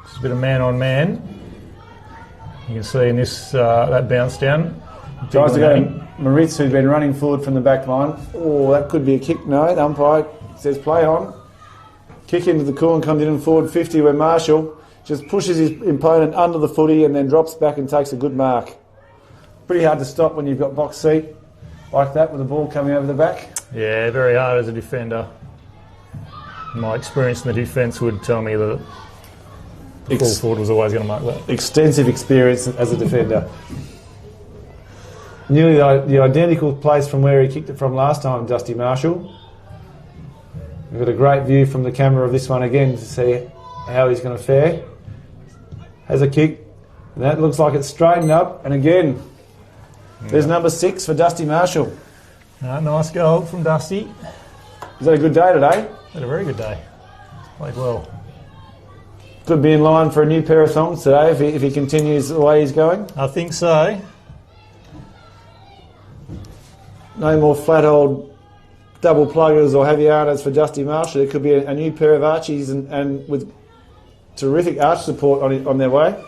it's a bit of man on man. You can see in this that bounce down. Tries to go to Moritz, who's been running forward from the back line. Oh, that could be a kick. No, the umpire says play on. Kick into the Kulin Kondinin forward 50 where Marshall just pushes his opponent under the footy and then drops back and takes a good mark. Pretty hard to stop when you've got box seat like that with the ball coming over the back. Yeah, very hard as a defender. My experience in the defence would tell me that the full forward was always going to mark that. Extensive experience as a defender. Nearly the identical place from where he kicked it from last time, Dusty Marshall. We've got a great view from the camera of this one again to see how he's going to fare. Has a kick, and that looks like it's straightened up, and again, There's number 6 for Dusty Marshall. Nice goal from Dusty. Is that a good day today? Had a very good day. Played well. Could be in line for a new pair of thongs today if he continues the way he's going. I think so. No more flat old double pluggers or heavy yarners for Dusty Marshall. It could be a new pair of Archies and with terrific arch support on their way.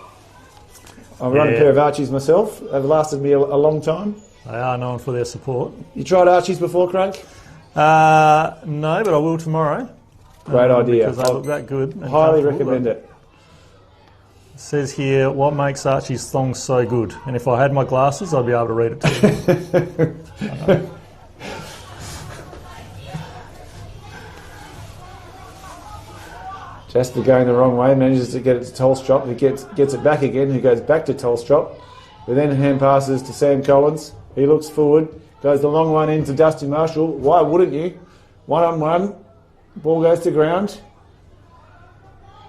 I've run a pair of Archies myself. They've lasted me a long time. They are known for their support. You tried Archies before, Craig? No, but I will tomorrow. Great idea. Because they look that good. Highly recommend it. It says here, what makes Archie's thongs so good? And if I had my glasses, I'd be able to read it to you. Jasper going the wrong way, manages to get it to Tolstrop, who gets it back again, who goes back to Tolstrop, who then hand passes to Sam Collins. He looks forward, goes the long one into Dusty Marshall. Why wouldn't you? 1-on-1, ball goes to ground.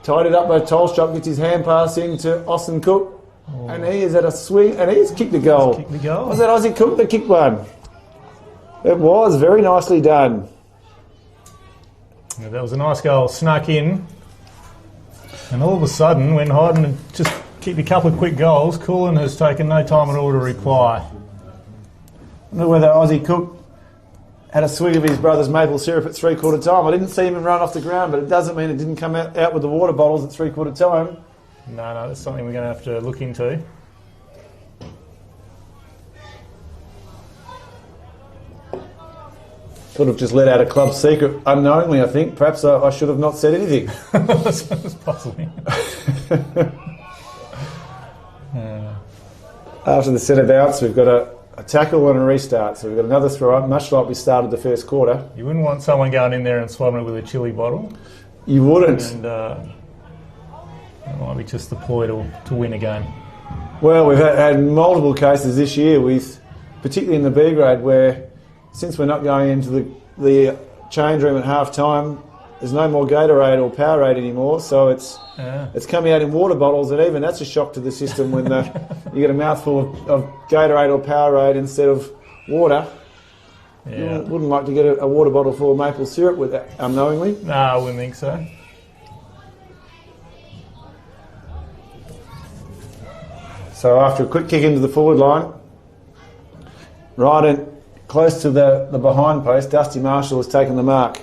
Tied it up by Tolstrop, gets his hand pass into Austin Cook, and he is at a swing, and he's kicked the goal. Kicked the goal. Was that Aussie Cook that kicked one? It was, very nicely done. Yeah, that was a nice goal, snuck in. And all of a sudden, when Hyden had just kicked a couple of quick goals, Kulin has taken no time at all to reply. I don't know whether Aussie Cook had a swig of his brother's maple syrup at 3/4 time. I didn't see him run off the ground, but it doesn't mean it didn't come out with the water bottles at 3/4 time. No, that's something we're going to have to look into. Sort of just let out a club secret unknowingly, I think. Perhaps I should have not said anything. That's possibly. After the centre bounce, we've got a tackle and a restart. So we've got another throw up, much like we started the first quarter. You wouldn't want someone going in there and swabbing it with a chili bottle. You wouldn't. And that might be just the ploy to win a game. Well, we've had multiple cases this year, particularly in the B grade, where since we're not going into the change room at half time, there's no more Gatorade or Powerade anymore, so it's coming out in water bottles, and even that's a shock to the system when you get a mouthful of Gatorade or Powerade instead of water. Yeah. You wouldn't like to get a water bottle full of maple syrup with that unknowingly. No, I wouldn't think so. So after a quick kick into the forward line, right in close to the behind post, Dusty Marshall has taken the mark.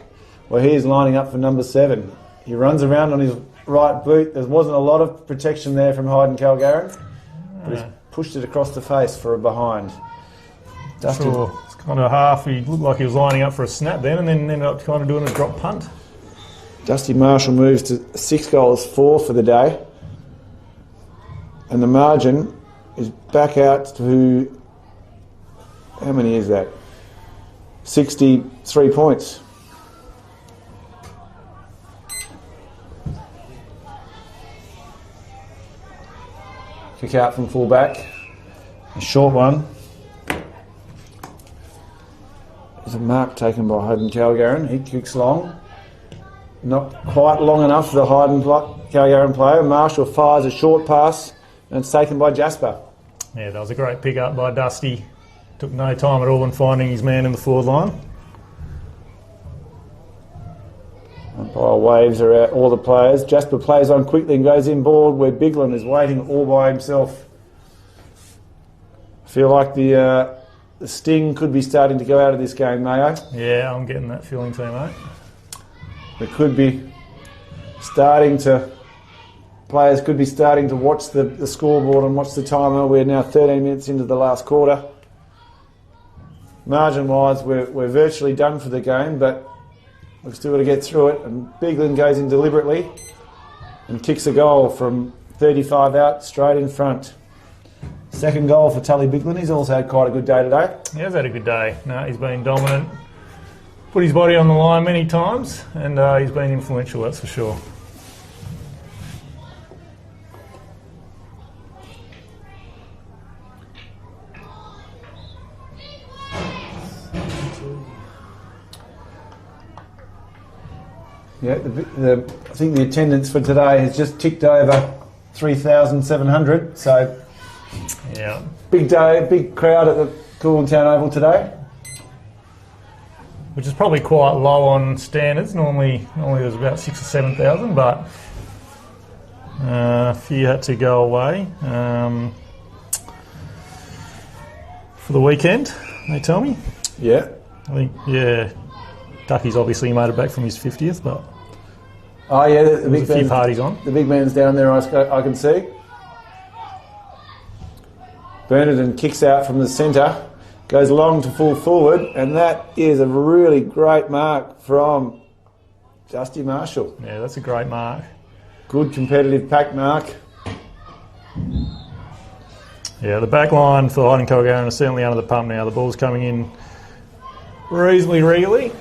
Well, he is lining up for number 7. He runs around on his right boot. There wasn't a lot of protection there from Hyden Kalgarin, but he's pushed it across the face for a behind. Dusty, Sure. It's kind of half. He looked like he was lining up for a snap then, and then ended up kind of doing a drop punt. Dusty Marshall moves to 6 goals, 4 for the day. And the margin is back out to, how many is that? 63 points. Kick out from full back. A short one. There's a mark taken by Hyden Kalgarin. He kicks long. Not quite long enough for the Hyden Kalgarin player. Marshall fires a short pass and it's taken by Jasper. Yeah, that was a great pick up by Dusty. Took no time at all in finding his man in the forward line. Umpire waves are out all the players. Jasper plays on quickly and goes inboard where Biglin is waiting all by himself. I feel like the sting could be starting to go out of this game, Mayo. Yeah, I'm getting that feeling too, mate. It could be starting to... Players could be starting to watch the scoreboard and watch the timer. We're now 13 minutes into the last quarter. Margin-wise, we're virtually done for the game, but we've still got to get through it. And Biglin goes in deliberately and kicks a goal from 35 out, straight in front. Second goal for Tully Biglin. He's also had quite a good day today. He has had a good day. No, he's been dominant. Put his body on the line many times, and he's been influential, that's for sure. Yeah, I think the attendance for today has just ticked over 3,700. So Yeah. Big day, big crowd at the Kulin Town Oval today. Which is probably quite low on standards. Normally there's about 6,000 or 7,000, but a few had to go away for the weekend, they tell me. Yeah. I think, yeah, Ducky's obviously made it back from his 50th, but Oh yeah, the there's big a few man, parties on. the big man's down there. I can see. Bernardin kicks out from the centre, goes long to full forward, and that is a really great mark from Dusty Marshall. Yeah, that's a great mark. Good competitive pack mark. Yeah, the back line for Hyden Kalgarin is certainly under the pump now. The ball's coming in reasonably regularly.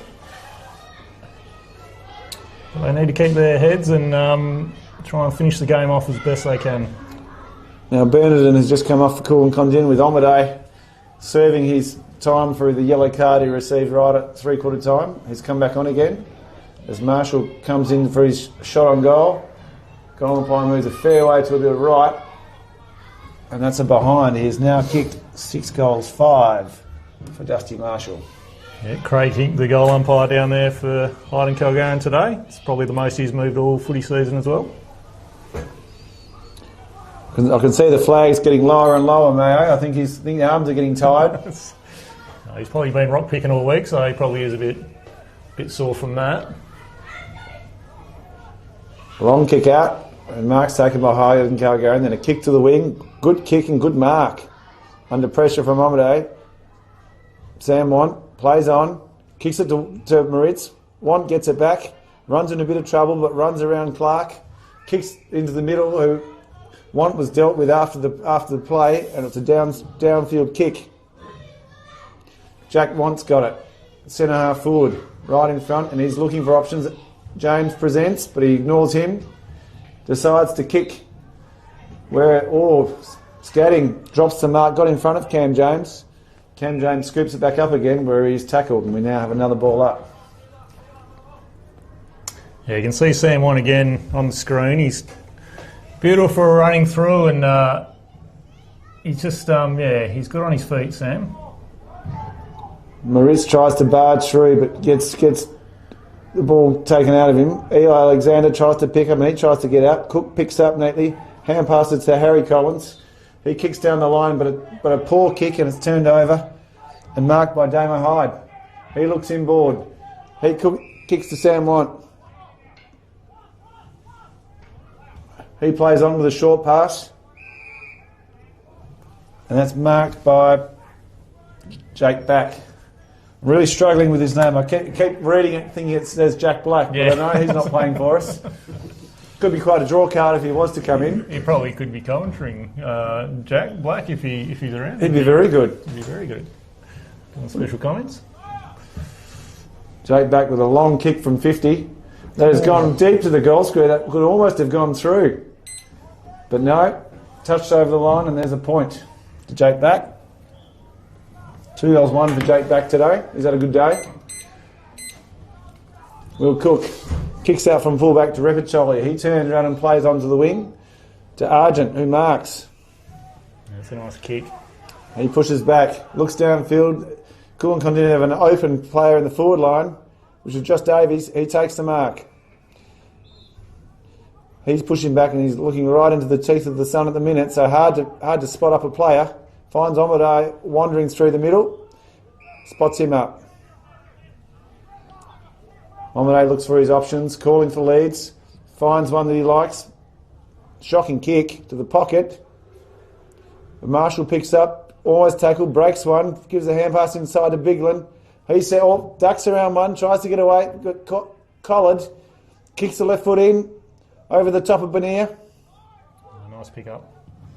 But they need to keep their heads and try and finish the game off as best they can. Now Bernardin has just come off the Kulin Kondinin with Omaday serving his time for the yellow card he received right at 3/4 time. He's come back on again as Marshall comes in for his shot on goal. Goal umpire moves a fair way to a bit of right, and that's a behind. He has now kicked 6 goals, 5 for Dusty Marshall. Yeah, Craig Hink, the goal umpire down there for Hyden Kalgarin today. It's probably the most he's moved all footy season as well. I can see the flags getting lower and lower, Mayo. I think the arms are getting tired. He's probably been rock picking all week, so he probably is a bit sore from that. Long kick out, and mark's taken by Hyden Kalgarin. Then a kick to the wing. Good kick and good mark. Under pressure from Omaday. Sam Want plays on, kicks it to Moritz. Want gets it back, runs in a bit of trouble, but runs around Clark. Kicks into the middle, who Want was dealt with after the play, and it's a downfield kick. Jack Want's got it. Centre half forward, right in front, and he's looking for options. James presents, but he ignores him. Decides to kick where Scatting drops the mark, got in front of Cam James. Cam James scoops it back up again where he's tackled, and we now have another ball up. Yeah, you can see Sam One again on the screen. He's beautiful running through, and he's just, he's good on his feet, Sam. Maurice tries to barge through, but gets the ball taken out of him. Eli Alexander tries to pick up, and he tries to get out. Cook picks up neatly, hand passes to Harry Collins. He kicks down the line, but a poor kick, and it's turned over and marked by Damo Hyde. He looks inboard. He kicks to Sam Want. He plays on with a short pass, and that's marked by Jake Back. I'm really struggling with his name. I keep reading it thinking it says Jack Black, but I know he's not playing for us. Could be quite a draw card if he was to come in. He probably could be commentating Jack Black if he's around. He'd be very good. He'd be very good. Any special comments? Jake Back with a long kick from 50. That has gone deep to the goal square. That could almost have gone through. But no, touched over the line, and there's a point to Jake Back. 2 goals, 1 for Jake Back today. He's had a good day. Will Cook kicks out from fullback to Repiccioli. He turns around and plays onto the wing to Argent, who marks. That's a nice kick. He pushes back, looks downfield. Kulin Kondinin have an open player in the forward line, which is just Davies. He takes the mark. He's pushing back, and he's looking right into the teeth of the sun at the minute, so hard to spot up a player. Finds Omaday wandering through the middle, spots him up. Omaday looks for his options, calling for leads, finds one that he likes. Shocking kick to the pocket. Marshall picks up, almost tackled, breaks one, gives a hand pass inside to Bigland. He ducks around one, tries to get away, got collared, kicks the left foot in, over the top of Bonnier. Nice pick up.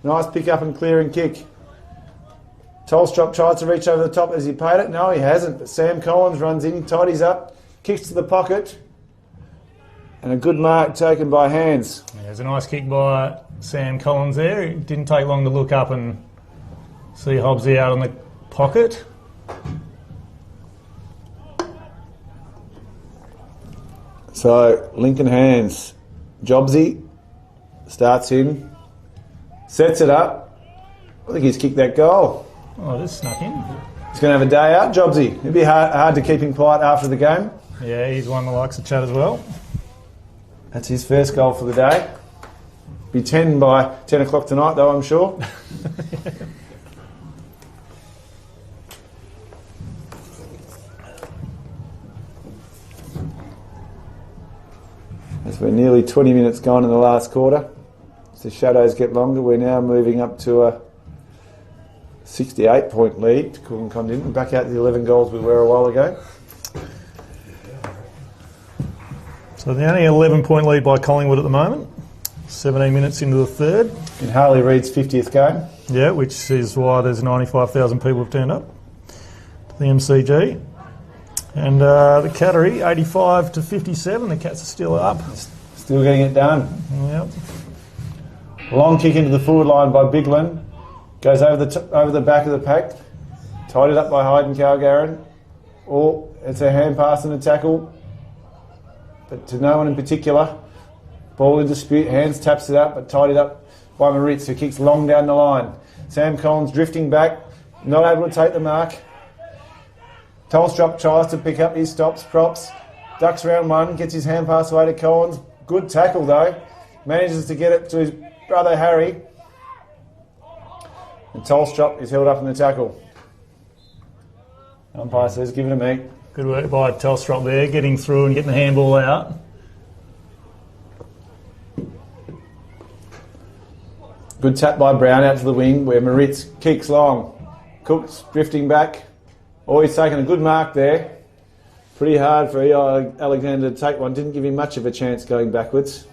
Nice pick up and clear and kick. Tolstrop tries to reach over the top. Has he paid it? No, he hasn't. But Sam Collins runs in, tidies up, kicks to the pocket, and a good mark taken by Hands. Yeah, there's a nice kick by Sam Collins there. It didn't take long to look up and see Hobbsy out on the pocket. So Lincoln Hands, Jobsy starts in, sets it up. I think he's kicked that goal. Oh, this snuck in. He's going to have a day out, Jobsy. It'd be hard to keep him quiet after the game. Yeah, he's one that likes to chat as well. That's his first goal for the day. Be 10 by 10 o'clock tonight, though, I'm sure. As we're nearly 20 minutes gone in the last quarter, as the shadows get longer, we're now moving up to a 68-point lead to Kulin Kondinin, back out to the 11 goals we were a while ago. So the only 11-point lead by Collingwood at the moment. 17 minutes into the third. In Harley Reid's 50th game. Yeah, which is why there's 95,000 people have turned up to the MCG. And the Cattery, 85 to 57. The Cats are still up. Still getting it done. Yep. Long kick into the forward line by Biglin. Goes over the back of the pack. Tied it up by Hyden Kalgarin. Oh, it's a hand pass and a tackle. But to no one in particular. Ball in dispute. Hands taps it up, but tied it up by Moritz, who kicks long down the line. Sam Collins drifting back. Not able to take the mark. Tolstrup tries to pick up his stops, props, ducks round one, gets his hand pass away to Collins. Good tackle though. Manages to get it to his brother Harry. And Tolstrup is held up in the tackle. Umpire says, give it to me. Good work by Tolstrup there, getting through and getting the handball out. Good tap by Brown out to the wing where Moritz kicks long. Cook's drifting back. Oh, he's taken a good mark there. Pretty hard for Alexander to take one. Didn't give him much of a chance going backwards.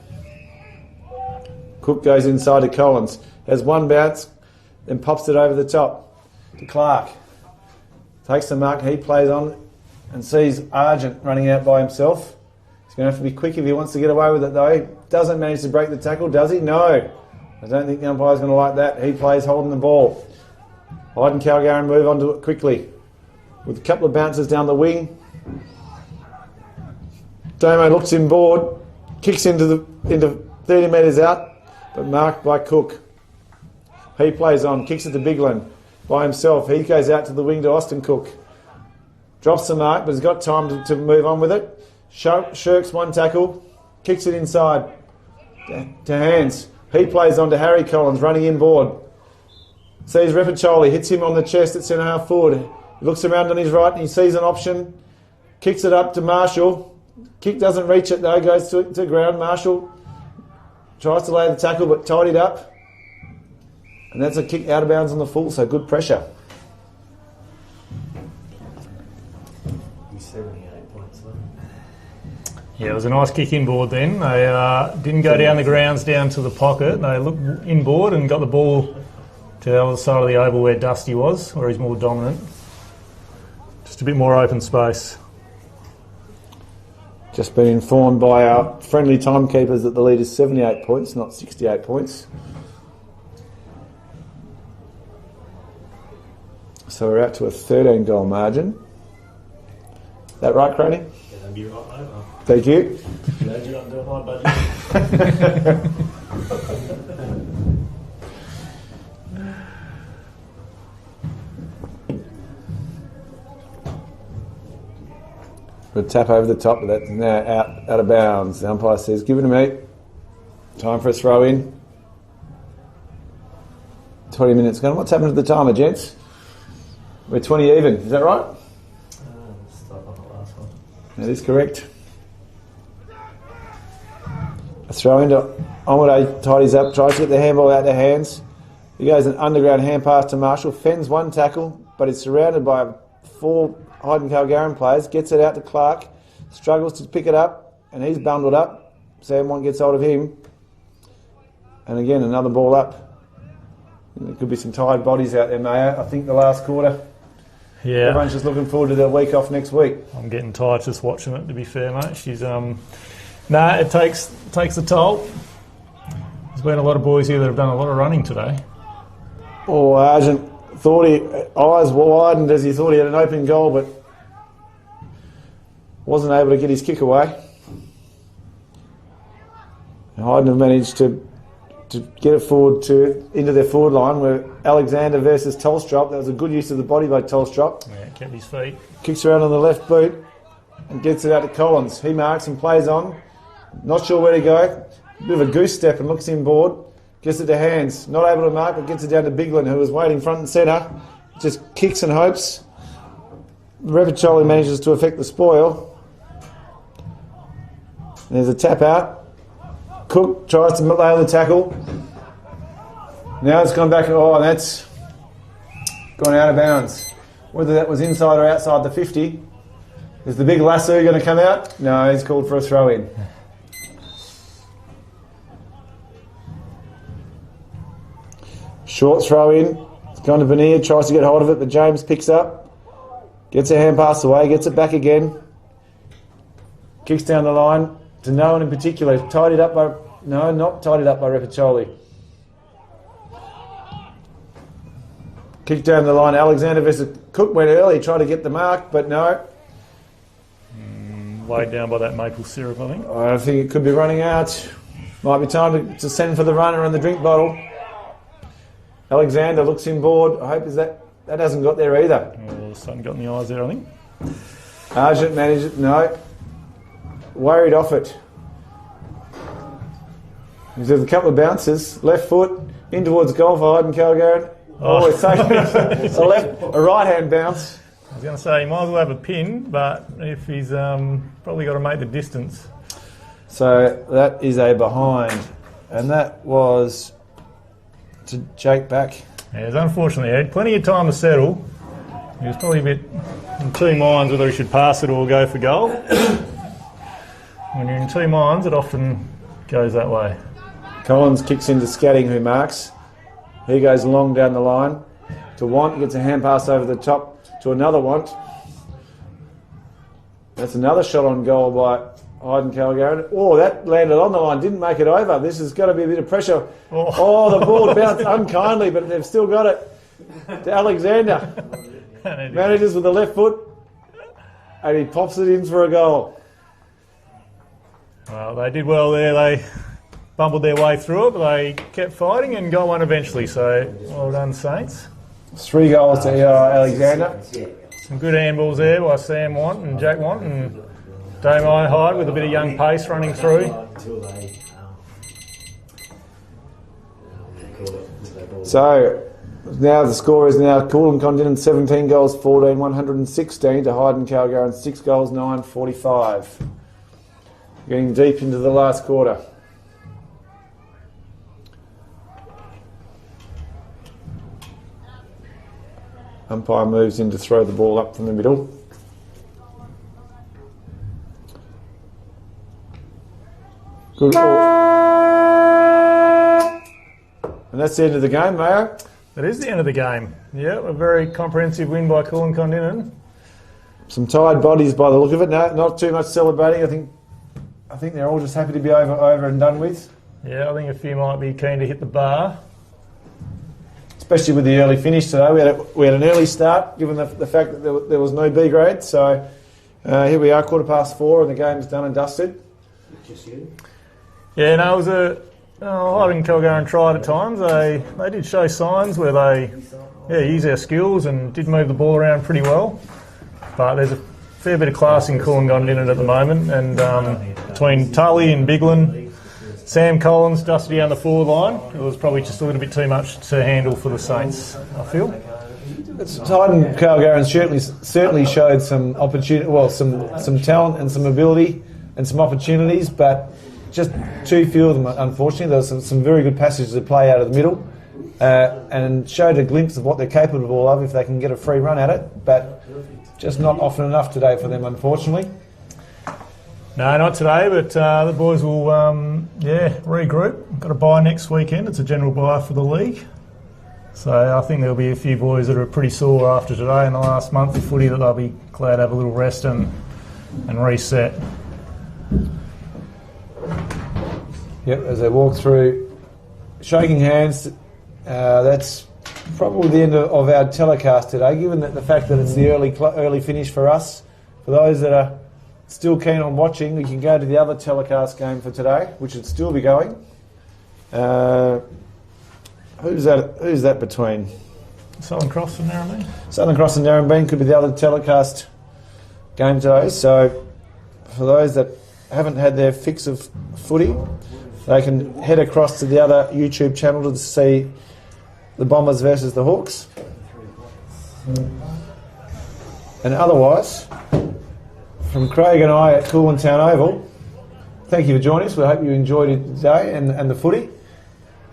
Cook goes inside to Collins. Has one bounce, then pops it over the top to Clark. Takes the mark, he plays on and sees Argent running out by himself. He's going to have to be quick if he wants to get away with it though. He doesn't manage to break the tackle, does he? No. I don't think the umpire's going to like that. He plays holding the ball. Hyden Kalgarin move on to it quickly. With a couple of bounces down the wing. Damo looks inboard, kicks into 30 metres out, but marked by Cook. He plays on, kicks it to Biglin by himself. He goes out to the wing to Austin Cook. Drops the mark, but has got time to move on with it. Shirks one tackle, kicks it inside to Hands. He plays on to Harry Collins, running inboard. Sees Repacholi, hits him on the chest at centre half forward. He looks around on his right and he sees an option. Kicks it up to Marshall. Kick doesn't reach it though, goes to ground. Marshall tries to lay the tackle but tidied up. And that's a kick out of bounds on the full, so good pressure. He's 78 points left. Yeah, it was a nice kick inboard then. They didn't go down the grounds down to the pocket. They looked inboard and got the ball to the other side of the oval where Dusty was, where he's more dominant. Just a bit more open space. Just been informed by our friendly timekeepers that the lead is 78 points, not 68 points. So we're out to a 13 goal margin. Is that right, Craney? Yeah, that'd be right, mate. Thank you. Glad you're not doing my budget. A tap over the top, but that's now out of bounds. The umpire says, give it to me. Time for a throw in. 20 minutes gone. What's happened to the timer, gents? We're 20 even. Is that right? Stop on the last one. That is correct. A throw into Omode, tidies up, tries to get the handball out of Hands. He goes an underground hand pass to Marshall, fends one tackle, but is surrounded by 4 Hyden Kalgarin players, gets it out to Clark, struggles to pick it up, and he's bundled up. Sam one gets hold of him. And again, another ball up. There could be some tired bodies out there, Mayo. I think the last quarter. Yeah. Everyone's just looking forward to their week off next week. I'm getting tired just watching it, to be fair, mate. She's it takes a toll. There's been a lot of boys here that have done a lot of running today. Oh, Argent thought eyes widened as he thought he had an open goal, but wasn't able to get his kick away. And Hyden have managed to to get it forward into their forward line. Where Alexander versus Tolstrop. That was a good use of the body by Tolstrop. Yeah, kept his feet. Kicks around on the left boot and gets it out to Collins. He marks and plays on. Not sure where to go. Bit of a goose step and looks inboard. Gets it to Hands. Not able to mark, but gets it down to Biglin, who was waiting front and centre. Just kicks and hopes. Repiccioli manages to affect the spoil. There's a tap out. Cook tries to lay on the tackle. Now it's gone back. Oh, that's gone out of bounds. Whether that was inside or outside the 50. Is the big lasso going to come out? No, he's called for a throw in. Short throw in. It's gone to Bonilla, tries to get hold of it, but James picks up. Gets a hand pass away, gets it back again. Kicks down the line to no one in particular. Tidied up by... No, not tidied up by Repiccioli. Kick down the line. Alexander versus Cook went early, tried to get the mark, but no. Weighed down by that maple syrup, I think. I think it could be running out. Might be time to send for the runner and the drink bottle. Alexander looks inboard. I hope that hasn't got there either. Oh, something got in the eyes there, I think. Argent managed it. No. Worried off it. There's a couple of bounces. Left foot in towards goal for Hyden Kalgarin. Oh, it's taking a right-hand bounce. I was going to say, he might as well have a pin, but if he's probably got to make the distance. So that is a behind. And that was to Jake back. Yeah, it's unfortunately, he had plenty of time to settle. He was probably a bit in two minds whether he should pass it or go for goal. When you're in two minds, it often goes that way. Collins kicks into Scatting, who marks. He goes long down the line to Want. Gets a hand pass over the top to another Want. That's another shot on goal by Hyden Kalgarin. Oh, that landed on the line, didn't make it over. This has got to be a bit of pressure. Oh, the ball bounced unkindly, but they've still got it to Alexander. Manages with the left foot, and he pops it in for a goal. Well, they did well there. They bumbled their way through it, but they kept fighting and got one eventually. So, well done, Saints. 3 goals to Alexander. Some good handballs there by Sam Want and Jack Want, and Damo Hyde with a bit of young pace running through. So now the score is now Kulin Kondinin 17 goals 14 116 to Hyden Kalgarin 6 goals 9 45. Getting deep into the last quarter. Umpire moves in to throw the ball up from the middle. Good ball. And that's the end of the game, Mayo. That is the end of the game. Yeah, a very comprehensive win by Kulin Kondinin. Some tired bodies by the look of it. No, not too much celebrating. I think they're all just happy to be over and done with. Yeah, I think a few might be keen to hit the bar. Especially with the early finish today. We had an early start, given the fact that there was no B grade. So here we are, 4:15, and the game's done and dusted. Just you? Yeah, no, it was Hyden Kalgarin tried at times. They did show signs where they used their skills and did move the ball around pretty well. But there's a fair bit of class in Kulin Kondinin at the moment, and between Tully and Biglin, Sam Collins dusted down the forward line. It was probably just a little bit too much to handle for the Saints, I feel. Hyden Kalgarin certainly showed some opportunity, some talent and some ability and some opportunities, but just too few of them, unfortunately. There was some very good passages of play out of the middle, and showed a glimpse of what they're capable of if they can get a free run at it, but just not often enough today for them, unfortunately. No, not today, but the boys will, regroup. Got a bye next weekend. It's a general bye for the league. So I think there'll be a few boys that are pretty sore after today and the last month of footy that they'll be glad to have a little rest and reset. Yep, as they walk through, shaking hands, that's probably the end of our telecast today, given that the fact that it's the early finish for us. For those that are still keen on watching, we can go to the other telecast game for today, which would still be going. Who's that between? Southern Cross and Narrabeen. Southern Cross and Narrabeen could be the other telecast game today. So for those that haven't had their fix of footy, they can head across to the other YouTube channel to see the Bombers versus the Hawks. And otherwise, from Craig and I at Kulin Town Oval, thank you for joining us. We hope you enjoyed it today and the footy.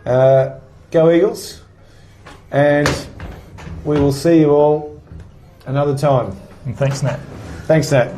Go Eagles. And we will see you all another time. And thanks, Nat. Thanks, Nat.